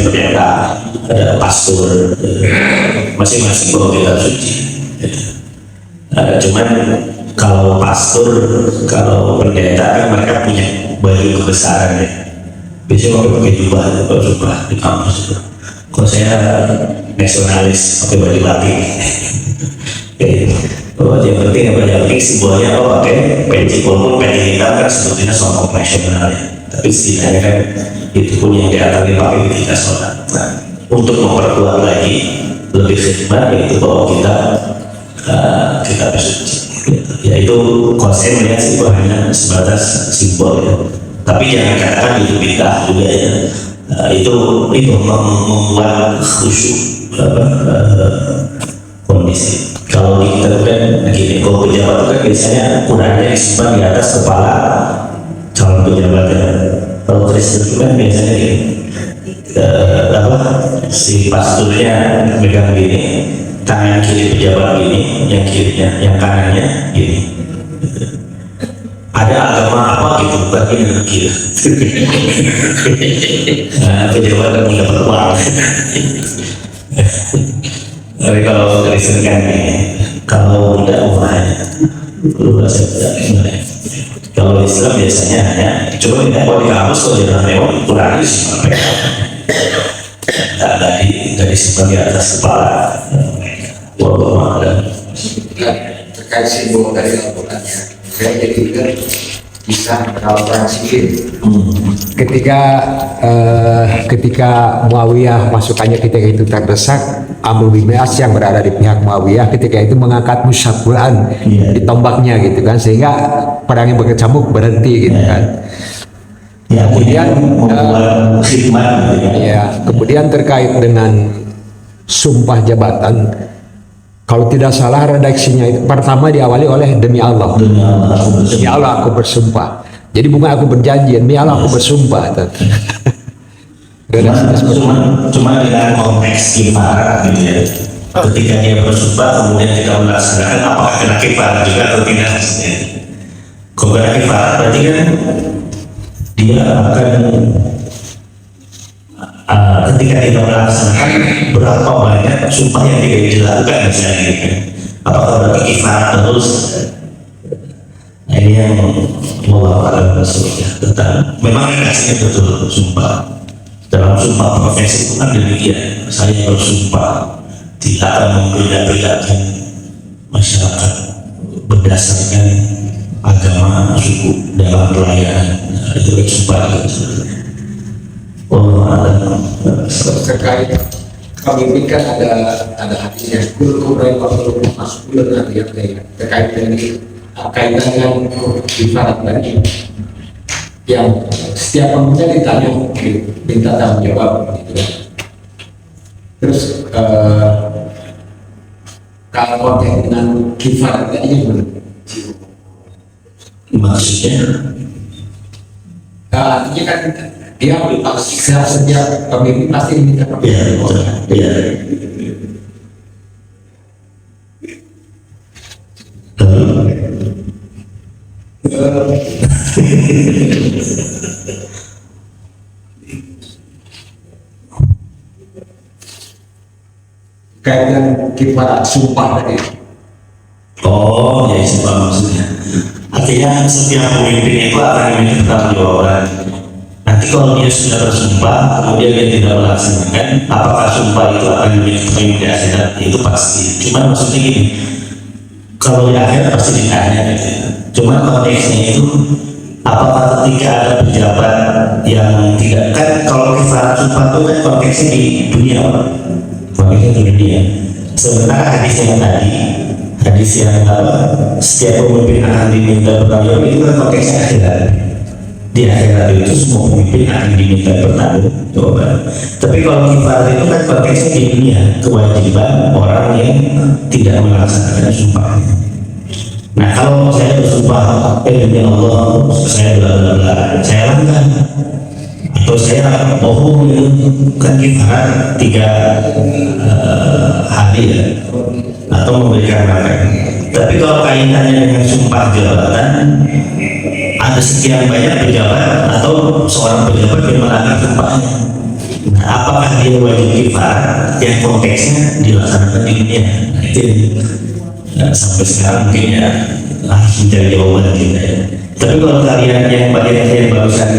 berkata ada pastor masing-masing bawa kitab suci. Cuman kalau pastor, kalau pendeta kan mereka punya baju kebesaran ya. Biasanya pakai jubah di kampus. Kalau saya nasionalis pakai baju batik. Yang penting apa yang penting simbolnya pakai peci, walaupun peci hitam kan sebetulnya soal nasional ya. Tapi setidaknya kan itu pun yang diaturkan pakai ketika sholat. Nah, untuk memperkuat lagi lebih khidmat yaitu bahwa kita bersuci. Yaitu konsep melihat itu hanya sebatas simbol ya. Tapi jangan katakan itu bid'ah juga ya. Itu membuat khusyuk kondisi. Kalau di kita kan gini, kalau pejabat kan biasanya Qurannya disimpan di atas kepala calon pejabatnya. Kalau Kristen kan biasanya gini, si pasturnya megang gini, tangan kiri pejabat gini, yang kirinya, yang kanannya gini. Ada agama apa gitu, bukan ini gitu. Pejabat kan mendapat uang. Tapi kalau Kristen kan kalau tidak umahnya, kalau Islam biasanya hanya coba tidak kalau di kampus kalau jalan lewat Quran disimpan tidak disimpan di atas kepala. Wallahu a'lam. Terkait simbol dari Al-Qurannya, saya jadikan kisah perang Siffin. Ketika Muawiyah pasukannya ketika itu terdesak, Amr bin As yang berada di pihak Muawiyah ketika itu mengangkat mushaf Quran di tombaknya gitu kan, sehingga perang yang berkecamuk berhenti gitu kan. Kemudian kemudian terkait dengan sumpah jabatan, kalau tidak salah redaksinya itu pertama diawali oleh demi Allah aku bersumpah. Jadi bukan aku berjanji, demi Allah aku bersumpah. Cuma dengan konteks kifarat gitu ya. Ketika dia bersumpah kemudian tidak melaksanakan, apakah kena kifarat juga atau tidak? Kalau kena kifarat berarti kan dia akan ketika tidak melaksanakan berapa banyak sumpah yang tidak dilakukan misalnya gitu. Apakah berarti kifarat terus? Nah, ini yang Allah alam rasulnya tentang memang redaksinya betul sumpah. Dalam sumpah profesi itu kan demikian, saya bersumpah tidak akan membeda-bedakan masyarakat berdasarkan agama, suku dalam pelayanan. Nah, itu kan sumpah itu. Allah alam. Terkait kami kan ada hadisnya kulkurai waktu masuk bulan ya terkait dengan kaitan dengan kifarat tadi yang setiap pemuda ditanya minta tanggung jawab gitu ya. Terus kalau konteks dengan kifarat tadi gimana? Maksudnya Artinya kan dia setiap pemimpin pasti minta ya, ya. kaitan kifarat sumpah tadi. Oh, ya itu maksudnya. Artinya setiap pemimpin itu akan memiliki pertanggungjawaban. Nanti kalau dia sudah bersumpah, kemudian dia tidak melaksanakan, apakah sumpah itu akan memiliki pemimpin di akhirat? Itu pasti. Cuma maksudnya gini, kalau di akhirat pasti ditanya gitu. Cuma konteksnya itu, apakah ketika ada pejabat yang tidak, kan kalau kifarat sumpah itu kan konteksnya di dunia, konteksnya di dunia. Sebenarnya hadis yang tadi, hadis yang setiap pemimpin akan diminta bertanggung itu kan konteksnya akhirat. Di akhirat itu semua pemimpin akan diminta bertanggung jawab. Tapi kalau kifarat itu kan konteksnya di dunia, kewajiban orang yang tidak melaksanakan sumpahnya. Nah kalau saya bersumpah demi Allah saya bla saya langgar atau saya bohong itu kan kifarat 3 hari ya, atau memberikan makan. Tapi kalau kaitannya dengan sumpah jabatan, ada sekian banyak pejabat atau seorang pejabat yang melanggar sumpahnya. Nah, apakah dia wajib kifarat yang konteksnya dilaksanakan di dunia? Nah, itu sampai sekarang mungkin ya harus mencari jawaban kita ya. Tapi kalau kalian yang bagian yang barusan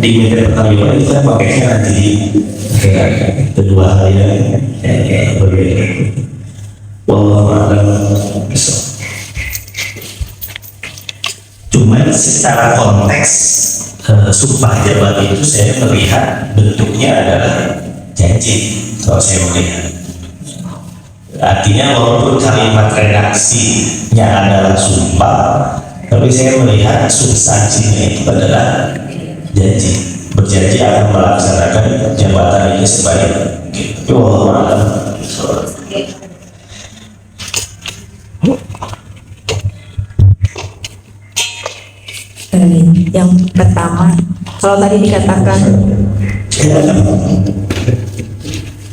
diminta pertanggung itu kan konteksnya nanti di kedua hal yang berbeda. Wallahu a'lam bishawab. Cuman secara konteks sumpah jabatan itu saya melihat bentuknya adalah janji kalau saya melihat. Artinya walaupun kalimat redaksinya adalah sumpah, tapi saya melihat substansinya itu adalah janji, berjanji akan melaksanakan jabatan ini sebaik mungkin. Tapi wallahu a'lam bishawab. Yang pertama, kalau tadi dikatakan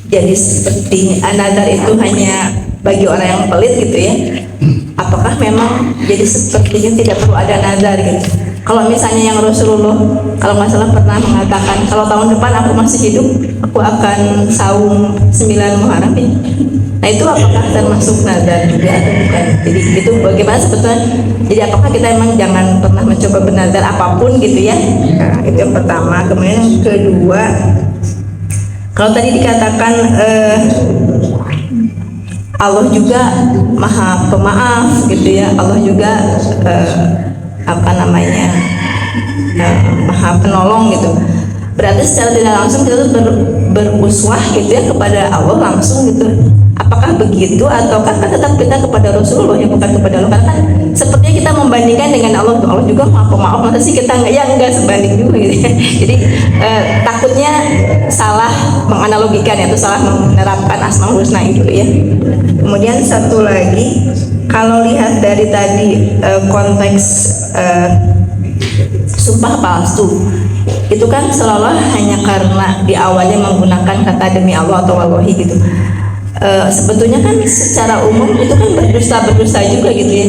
jadi seperti nadar itu hanya bagi orang yang pelit gitu ya, apakah memang jadi sepertinya tidak perlu ada nadar gitu? Kalau misalnya yang Rasulullah kalau nggak salah pernah mengatakan kalau tahun depan aku masih hidup aku akan saum 9 Muharram ya. Nah itu apakah termasuk nadar juga atau bukan? Jadi itu bagaimana sebetulnya? Jadi apakah kita emang jangan pernah mencoba bernadar apapun gitu ya? Nah, itu yang pertama. Kemudian yang kedua, kalau tadi dikatakan Allah juga maha pemaaf gitu ya, Allah juga maha penolong gitu. Berarti secara tidak langsung kita tuh beruswah gitu ya kepada Allah langsung gitu. Apakah begitu ataukah kan tetap kita kepada Rasulullah yang bukan kepada Allah? Karena kan sepertinya kita membandingkan dengan Allah juga maha pemaaf, masa sih kita enggak sebanding juga gitu ya. Jadi takutnya salah menganalogikan ya, itu salah menerapkan Asmaul Husna itu ya. Kemudian satu lagi, kalau lihat dari tadi konteks sumpah palsu itu kan seolah hanya karena di awalnya menggunakan kata demi Allah atau wallahi gitu. Sebetulnya kan secara umum itu kan berdusta juga gitu ya.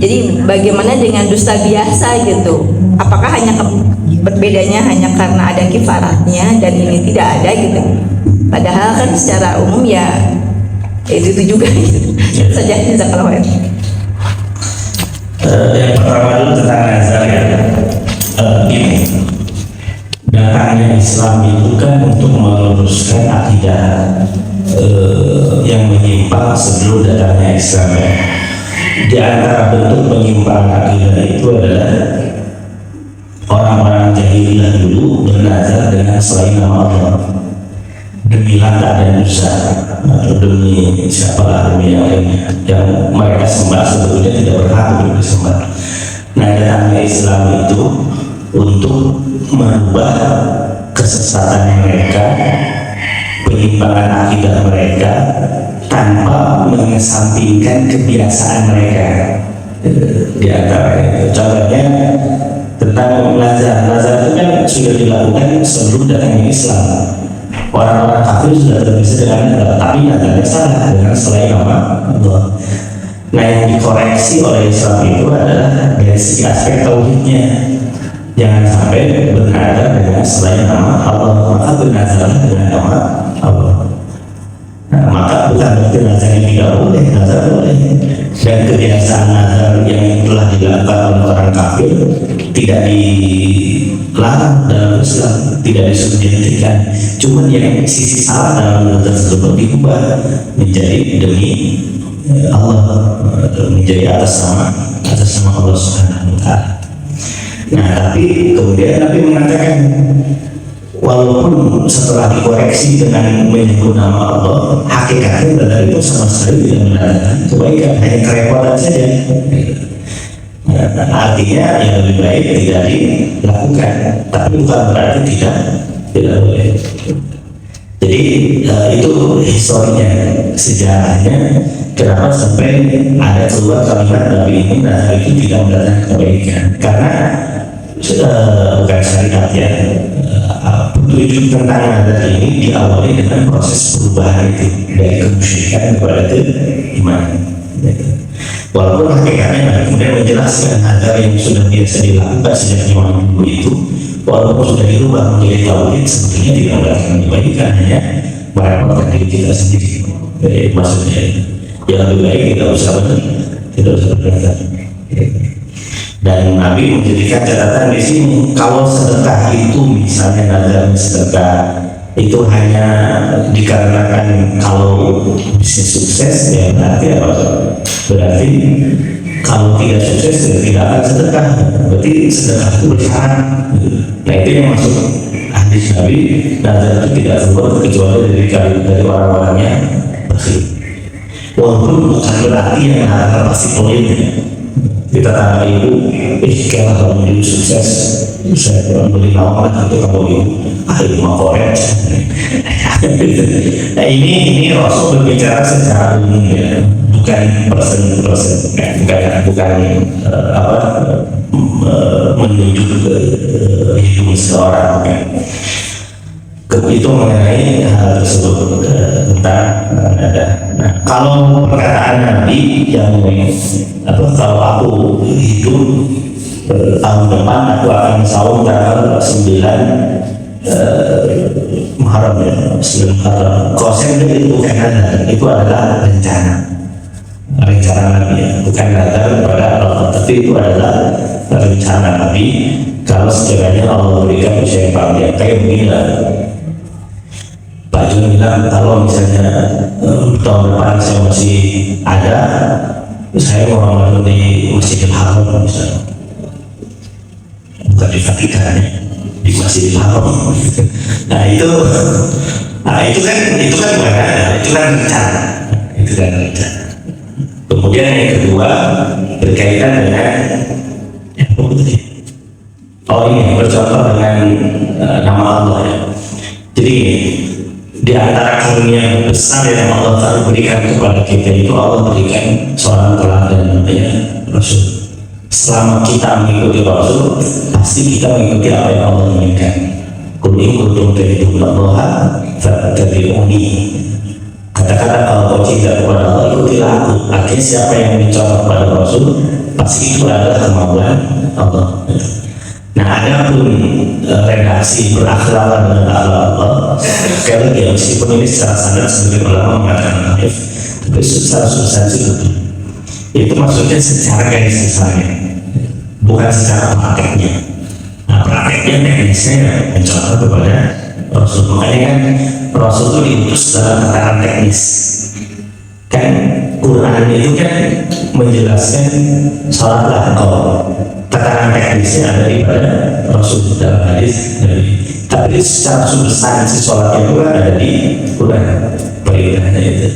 Jadi bagaimana dengan dusta biasa gitu? Apakah hanya berbedanya hanya karena ada kifaratnya dan ini tidak ada gitu? Padahal kan secara umum ya itu juga gitu. Saja jazakallahu khair. Yang pertama dulu tentang nazar ya. Gini, datangnya Islam itu kan untuk meluruskan akidah yang menyimpang sebelum datangnya Islam ya. Di antara bentuk penyimpangan akidah itu adalah orang-orang jahiliyah dulu bernazar dengan selain nama Allah, demi Lata dan Uzza, demi siapalah, demi yang lainnya yang mereka sembah sebetulnya tidak berhak untuk disembah. Nah, datangnya Islam itu untuk merubah kesesatan mereka, penyimpangan akidah mereka, tanpa mengesampingkan kebiasaan mereka. Di antara itu contohnya tentang nazar. Nazar itu kan sudah dilakukan sebelum datangnya Islam. Orang-orang kafir sudah terbiasa dengan nazar, tapi nazarnya salah dengan selain nama Allah. Nah, yang dikoreksi oleh Islam itu adalah dari segi aspek tauhidnya. Jangan sampai bernazar dengan selain nama Allah, maka bernazar dengan nama Allah. Nah, maka bukan berarti nazar yang tidak boleh, nazar boleh. Dan kebiasaan nazar yang telah dilakukan oleh orang kafir tidak dilarang dalam Islam, tidak disuruh dihentikan. Cuman yang sisi salah dalam nazar tersebut diubah menjadi demi Allah, menjadi atas nama Allah Subhanahu wa Ta'ala. Nah, tapi kemudian Nabi mengatakan, walaupun setelah dikoreksi dengan menyebut nama Allah, hakikatnya nazar itu sama sekali tidak mendatangkan kebaikan, hanya kerepotan saja. Nah, artinya yang lebih baik tidak dilakukan, tapi bukan berarti tidak boleh. Jadi itu historinya, sejarahnya, kenapa sampai ada keluar kalimat Nabi ini nazar itu tidak mendatangkan kebaikan, karena bukan syariat ya. Petunjuk tentang nazar ini diawali dengan proses perubahan itu dari kemusyrikan kepada keimanan. Walaupun hakikatnya Nabi kemudian menjelaskan nazar yang sudah biasa dilakukan sejak zaman dulu itu, walaupun sudah dirubah menjadi tauhid, sebetulnya tidak mendatangkan kebaikan, hanya merepotkan diri kita sendiri. Maksudnya yang lebih baik tidak usah bernazar. Dan Nabi menjadikan catatan di sini, kalau sedekah itu misalnya nazar sedekah itu hanya dikarenakan kalau bisnis sukses, ya berarti apa? Berarti kalau tidak sukses ya tidak akan sedekah. Berarti sedekah itu bersyarat. Nah, itu yang masuk hadis Nabi, nazar itu tidak keluar kecuali dari orang-orang yang bersih. Walaupun bukan berarti yang nazar pasti poin. Kita tanya ibu, kalau kamu ibu sukses, saya beli nawar itu kamu ibu, ibu mau korek. Nah, ini Rasul berbicara secara umum ya, bukan persen, bukan menunjuk ke hidup seseorang, bukan. Itu mengenai hal tersebut tentang ada. Nah, kalau perkataan Nabi yang kalau aku hidup tahun depan aku akan saum tanggal 9 Muharram ya, 9 Muharram. Konsep itu bukan nazar, itu adalah rencana Nabi ya, bukan nazar kepada Allah, tapi itu adalah rencana Nabi. Kalau sekiranya Allah berikan usia yang panjang, kayak begini lah. Pak Jun bilang kalau misalnya tahun depan saya masih ada, saya mau ramadan di Masjidil Haram misalnya, bukan di Vatikan ya, di Masjidil Haram. Nah itu kan bukan ada, itu kan rencana. Kemudian yang kedua berkaitan dengan ini bercontoh dengan nama Allah ya. Jadi di antara karunia besar yang Allah Ta'ala berikan kepada kita itu, Allah berikan seorang teladan ya, Rasul. Selama kita mengikuti Rasul, pasti kita mengikuti apa yang Allah inginkan. Qul in kuntum tuhibbunallaha fattabi'uni. Kata-kata kalau kau cinta kepada Allah, ikutilah aku. Artinya siapa yang mencontoh kepada Rasul, pasti itu adalah kemauan Allah. Nah, ada pun redaksi berakhlakan dengan Allah, sekali lagi meskipun ini secara standar sebagai ulama mengatakan tapi secara substansi betul. Itu maksudnya secara garis besarnya, bukan secara prakteknya. Nah, prakteknya teknisnya mencontoh kepada Rasul. Makanya kan Rasul itu diutus dalam tataran teknis. Kan Quran itu kan menjelaskan sholatlah kau, tataran teknisnya ada di pada Rasul dalam hadis Nabi. Tapi secara substansi sholatnya juga ada di Quran perintahnya itu.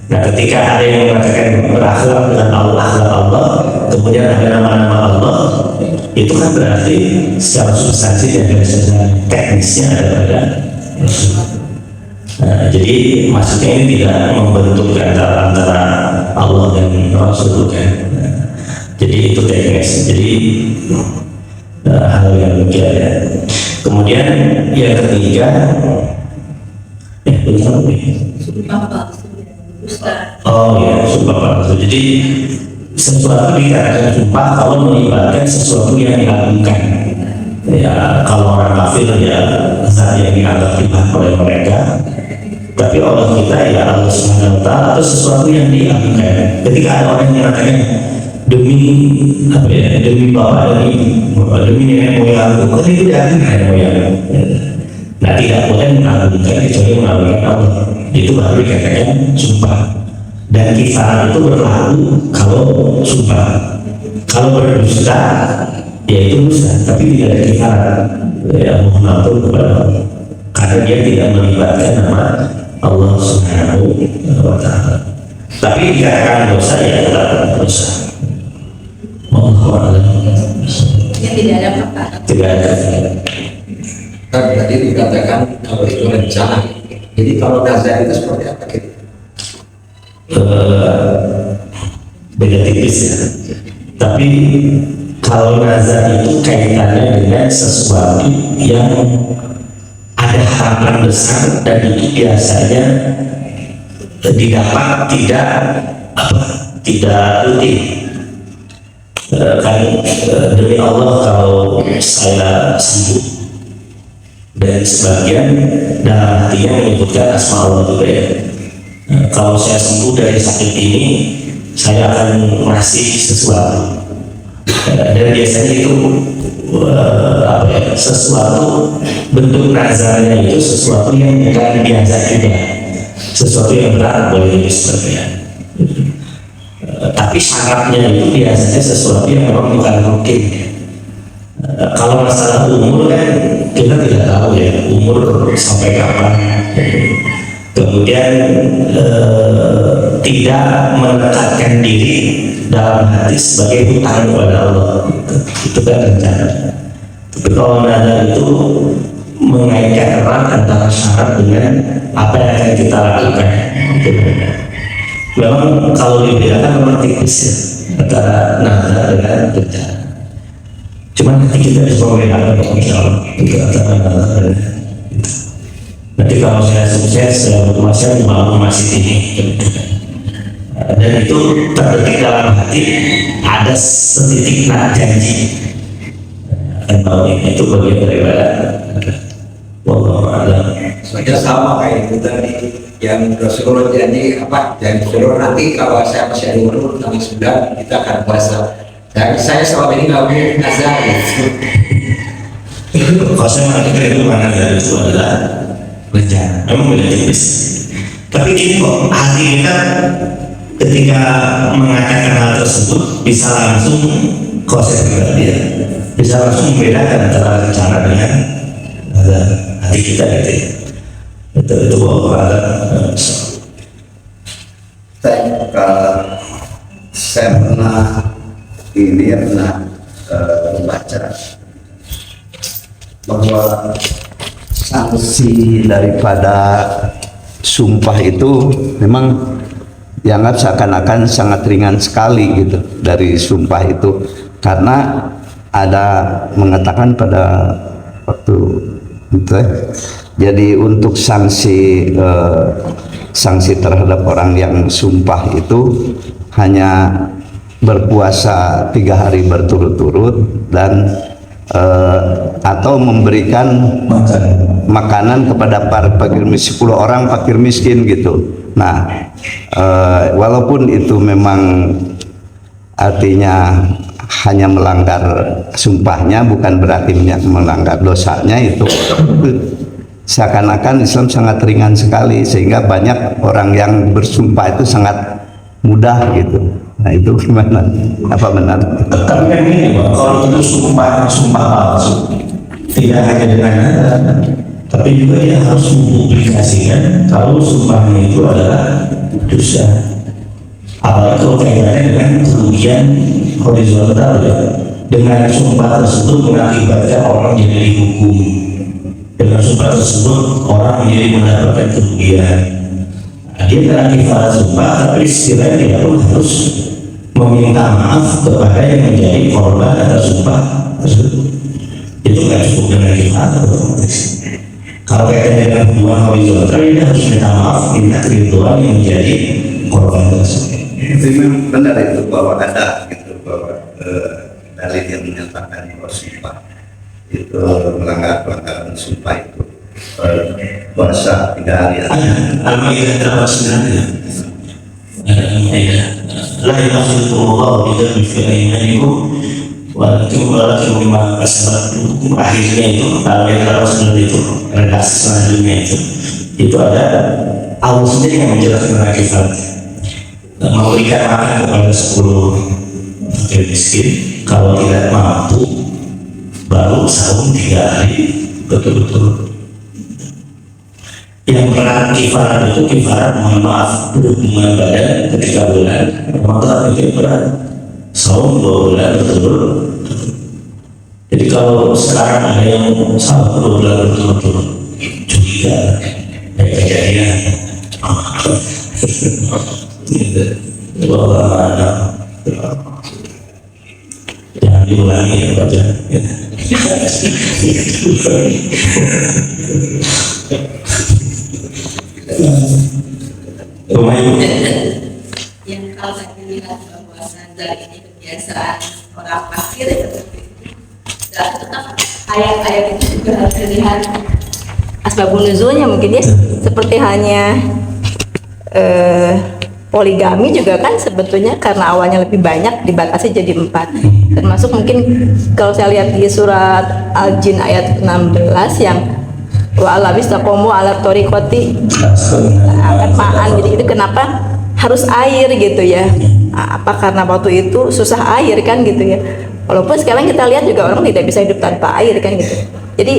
Nah, ketika ada yang mengatakan berakhlak dengan Allah, kemudian ada nama-nama Allah, itu kan berarti secara substansi dan secara teknisnya ada pada Rasul. Nah, jadi maksudnya ini tidak membentuk antara Allah dan Rasul kan. Nah, jadi itu teknis. Jadi hal yang demikian ya. Kemudian yang ketiga, oh ya, sumpah palsu. Jadi sesuatu dikatakan sumpah kalau melibatkan sesuatu yang diagungkan. Ya, kalau orang kafir ya zat yang dianggap ibadah oleh mereka. Tapi Allah kita ya Allah Subhanahu wa Ta'ala atau sesuatu yang diagungkan. Ketika ada orang yang mengatakan demi apa ya, demi bapak demi nenek moyang, kan itu diagungkan nenek moyang. Nah, tidak boleh mengagungkan kecuali mengagungkan Allah. Itu baru dikatakan sumpah. Dan kifarat itu berlaku kalau sumpah. Kalau berdusta, ya itu dusta, tapi tidak ada kifarat. Ya, mohon ampun kepada Allah, karena dia tidak melibatkan nama Allah Subhanahu wa Ta'ala. Tapi dikatakan dosa ya tetap dosa. Mohon Ya, tidak ada perkara. tidak ada. Kan tadi dikatakan kalau itu rencana. Jadi kalau nazar itu seperti apa gitu? Beda tipis ya. Tapi kalau nazar itu kaitannya dengan sesuatu yang ada harapan besar dan itu biasanya didapat tidak rutin. Demi Allah kalau saya sembuh, dan sebagian dalam hatinya menyebutkan asma Allah juga ya. Kalau saya sembuh dari sakit ini, saya akan ngasih sesuatu. Dan biasanya itu sesuatu bentuk nazarnya itu sesuatu yang bukan biasa juga, sesuatu yang berat boleh disebutnya. Tapi syaratnya itu biasanya sesuatu yang memang bukan rutin. Kalau masalah umur kan kita tidak tahu ya umur sampai kapan. Kemudian tidak menekatkan diri dalam hati sebagai hutang kepada Allah, itu kan rencana. Tapi kalau nazar itu mengaitkan erat antara syarat dengan apa yang akan kita lakukan. Memang kalau dibedakan memang tipis ya antara nazar dengan rencana. Cuman nanti kita bisa membedakan insya Allah itu antara nazar dan itu. Nanti kalau saya sukses, saya berkuasa mau masih ini. Dan itu terdetik dalam hati ada setitik janji akan tahu ini itu bagian daripada wallahu a'lam. Soalnya sama kayak itu tadi yang Rasulullah janji apa? Janji Rasulullah nanti kalau saya masih ada umur tanggal 9 kita akan puasa. Dan saya selama ini nggak mau nazar gitu. Kalau saya mengatakan itu mana dari itu adalah rencana, memang beda tipis. Tapi gini kok, hati kita ketika mengatakan hal tersebut bisa langsung konsep dia, bisa langsung membedakan antara rencana dengan hati kita gitu. Itu bahwa saya pernah membaca bahwa sanksi daripada sumpah itu memang dianggap seakan-akan sangat ringan sekali gitu dari sumpah itu, karena ada mengatakan pada waktu itu jadi untuk sanksi terhadap orang yang sumpah itu hanya berpuasa 3 hari berturut-turut dan atau memberikan makanan kepada para fakir miskin, 10 orang fakir miskin gitu. Nah, walaupun itu memang artinya hanya melanggar sumpahnya, bukan berarti melanggar dosanya, itu seakan-akan Islam sangat ringan sekali, sehingga banyak orang yang bersumpah itu sangat mudah gitu. Nah itu gimana? Apa benar? Tapi kan ini Pak, kalau itu sumpah palsu, tidak hanya dengan nadar, tapi juga dia harus mempublikasikan kalau sumpahnya itu adalah dosa. Apalagi kalau kaitannya dengan kerugian horizontal ya, dengan sumpah tersebut mengakibatkan orang jadi dihukum, dengan sumpah tersebut orang menjadi mendapatkan kerugian. Nah, dia kena kifarat sumpah, tapi istilahnya dia pun harus meminta maaf kepada yang menjadi korban atas sumpah tersebut. Itu nggak cukup dengan kifarat otomatis. Kalau kaitannya dengan hubungan horizontal, dia harus minta maaf, minta kerinduan yang menjadi korban tersebut. Itu memang benar itu, bahwa ada gitu, bahwa dalil yang menyatakan bahwa sumpah itu melanggar pelanggaran sumpah itu puasa 3 hari. Al-Maidah terdapat sebenarnya. Al-Maidah. La yaghfirullahu bidzambi fi aymanikum walakin bima kasabat. Akhirnya itu Al-Maidah sebenarnya itu redaksi selanjutnya itu ada Allah sendiri yang menjelaskan tentang kifarat. Memberikan makan kepada 10 fakir miskin, kalau tidak mampu baru saum 3 hari betul-betul. Yang berat kifarat itu kifarat mohon maaf berhubungan badan ketika bulan Ramadan, itu berat. Saum 2 bulan betul-betul. Jadi kalau sekarang ada yang saum 2 bulan betul-betul, curiga kejadian. Jangan diulangi ya baca. Yang kalau saya lihat bahwa nazar ini kebiasaan orang kafir seperti itu, dan tetap ayat-ayat itu juga harus dilihat asbabun nuzulnya. Mungkin dia seperti hanya poligami juga kan sebetulnya karena awalnya lebih banyak dibatasi jadi 4, termasuk mungkin kalau saya lihat di surat Al-Jin ayat 16 yang wa ala bistaqomu ala tariqati akan ma'an. Jadi itu kenapa harus air gitu ya, apa karena waktu itu susah air kan gitu ya, walaupun sekarang kita lihat juga orang tidak bisa hidup tanpa air kan gitu. Jadi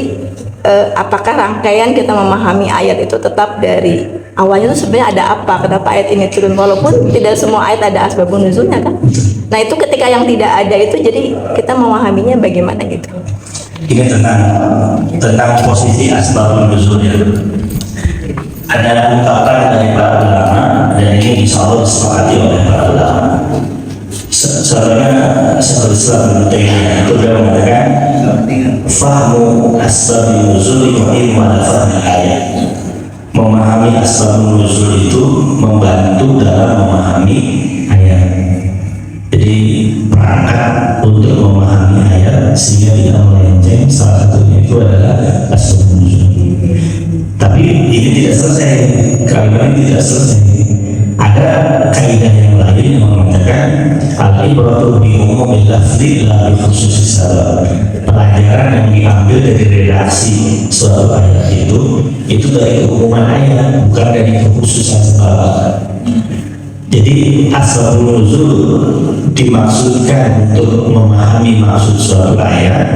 apakah rangkaian kita memahami ayat itu tetap dari awalnya itu sebenarnya ada apa, kenapa ayat ini turun, walaupun tidak semua ayat ada asbabun nuzulnya kan. Nah itu ketika yang tidak ada itu jadi kita memahaminya bagaimana gitu. Ini tentang posisi asbabun nuzulnya. Ada ungkapan dari para ulama, dan ini insya Allah disepakati oleh para ulama. Sebenarnya Syekhul Islam itu dia mengatakan fahmu asbabun nuzul wa ilmu ala fahmi ayat. Memahami asbabun nuzul itu membantu dalam memahami ayat. Jadi perangkat untuk memahami ayat sehingga tidak melenceng, salah satunya itu adalah asbabun nuzul. Tapi ini tidak selesai, kalimat ini tidak selesai. Ada kaidah yang lain yang mengatakan al-ibratu bi umumil lafzi la bi khususis sabab. Pelajaran yang diambil dari redaksi suatu ayat itu dari keumuman ayat, bukan dari kekhususan sebab. Jadi asbabun nuzul dimaksudkan untuk memahami maksud suatu ayat,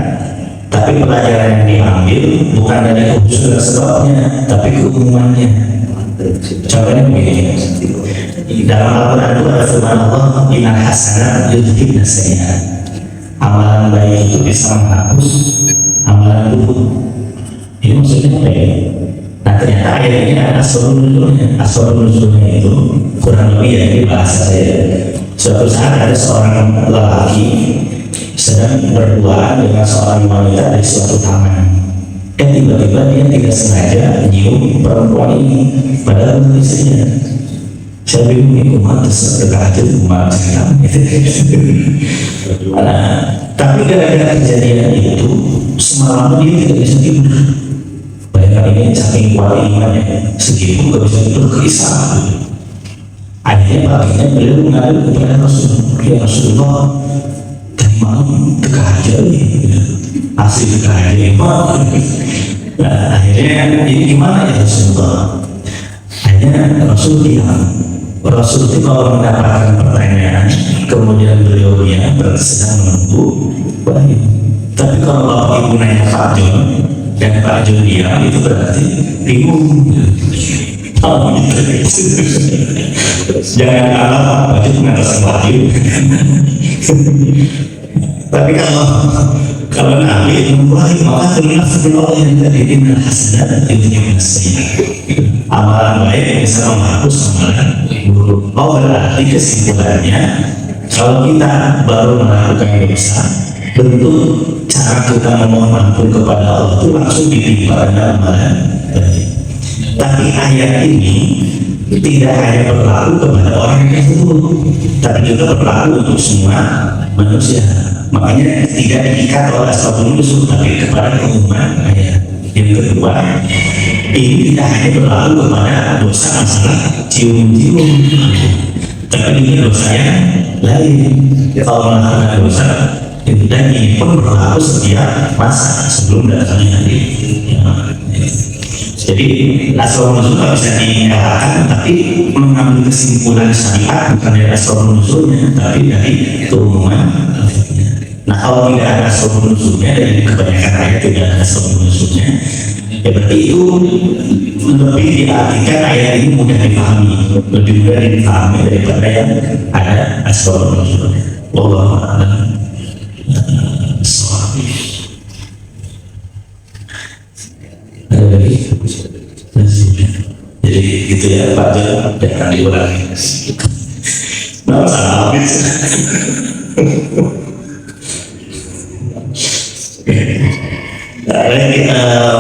tapi pelajaran yang diambil bukan dari kekhususan sebabnya, tapi keumumannya. Contohnya begini, dalam Al-Quran itu ada firman Allah, innal hasanat yudhibna sayyi'at. Amalan baik itu bisa menghapus amalan buruk. Ini maksudnya apa ya? Nah ternyata ayat ini ada asbabun nuzulnya. Asbabun nuzulnya itu kurang lebih ya, ini bahasa saya. Suatu saat ada seorang lelaki sedang berduaan dengan seorang wanita di suatu taman. Tiba-tiba dia tidak sengaja nyium perempuan ini, padahal itu istrinya. Saya bingung ini kumat terkejut kumat sekarang. Nah, tapi gara-gara kejadian itu semalam dia tidak bisa tidur. Bayangkan ini saking kuat imannya, segitu gak bisa tidur, gelisah. Akhirnya paginya beliau mengadu kepada Rasul, ya Rasulullah, tadi malam teka aja nih, asli teka aja emang. Nah, akhirnya ini gimana ya Rasulullah? Akhirnya Rasul bilang, Rasul itu kalau mendapatkan pertanyaan, kemudian beliau diam bersedang menunggu, baik. Tapi kalau Bapak Ibu nanya Pak John dan Pak John diam, itu berarti bingung. Oh, gitu. Jangan kalah Pak John mengatas Pak John. Tapi kalau Nabi itu memulai, maka terlihat Allah yang tadi inna hasanat itu yang amalan baik bisa menghapus amalan buruk. Oh, berarti kesimpulannya kalau kita baru melakukan dosa, bentuk cara kita memohon ampun kepada Allah itu langsung ditimpa dengan amalan baik. Tapi ayat ini tidak hanya berlaku kepada orang yang tertentu, tapi juga berlaku untuk semua manusia. Makanya tidak diikat oleh asbabun nuzul, tapi kepada keumuman ayat. Yang kedua, ini tidak hanya berlaku kepada dosa masalah cium-cium, tapi juga dosa yang lain. Kalau melakukan dosa itu dan ini pun berlaku setiap masa sebelum datangnya hari. Jadi asbabun nuzul tidak bisa dinyalakan, tapi mengambil kesimpulan syariat bukan dari asbabun nuzulnya, tapi dari keumuman. Nah, kalau tidak ada asbabun nuzulnya, dan kebanyakan ayat tidak ada asbabun nuzulnya, ya berarti itu lebih diartikan ayat ini mudah dipahami, lebih mudah dipahami daripada yang ada asbabun nuzulnya. Wallahu a'lam. Jadi gitu ya Pak Jan, jangan diulangi. Nah, salah habis.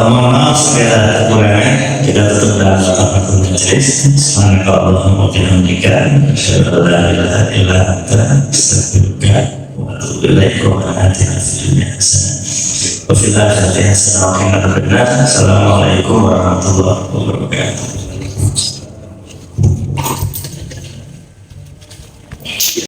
Mohon maaf segala kekurangan, kita tutup dalam tafakur majelis. Subhanakallahumma wa bihamdika, asyhadu an la ilaha illa anta, astaghfiruka wa atubu ilaik. Rabbana atina fid dunya hasanah wa fil akhirati hasanah wa qina adzabannar. Assalamualaikum warahmatullahi wabarakatuh.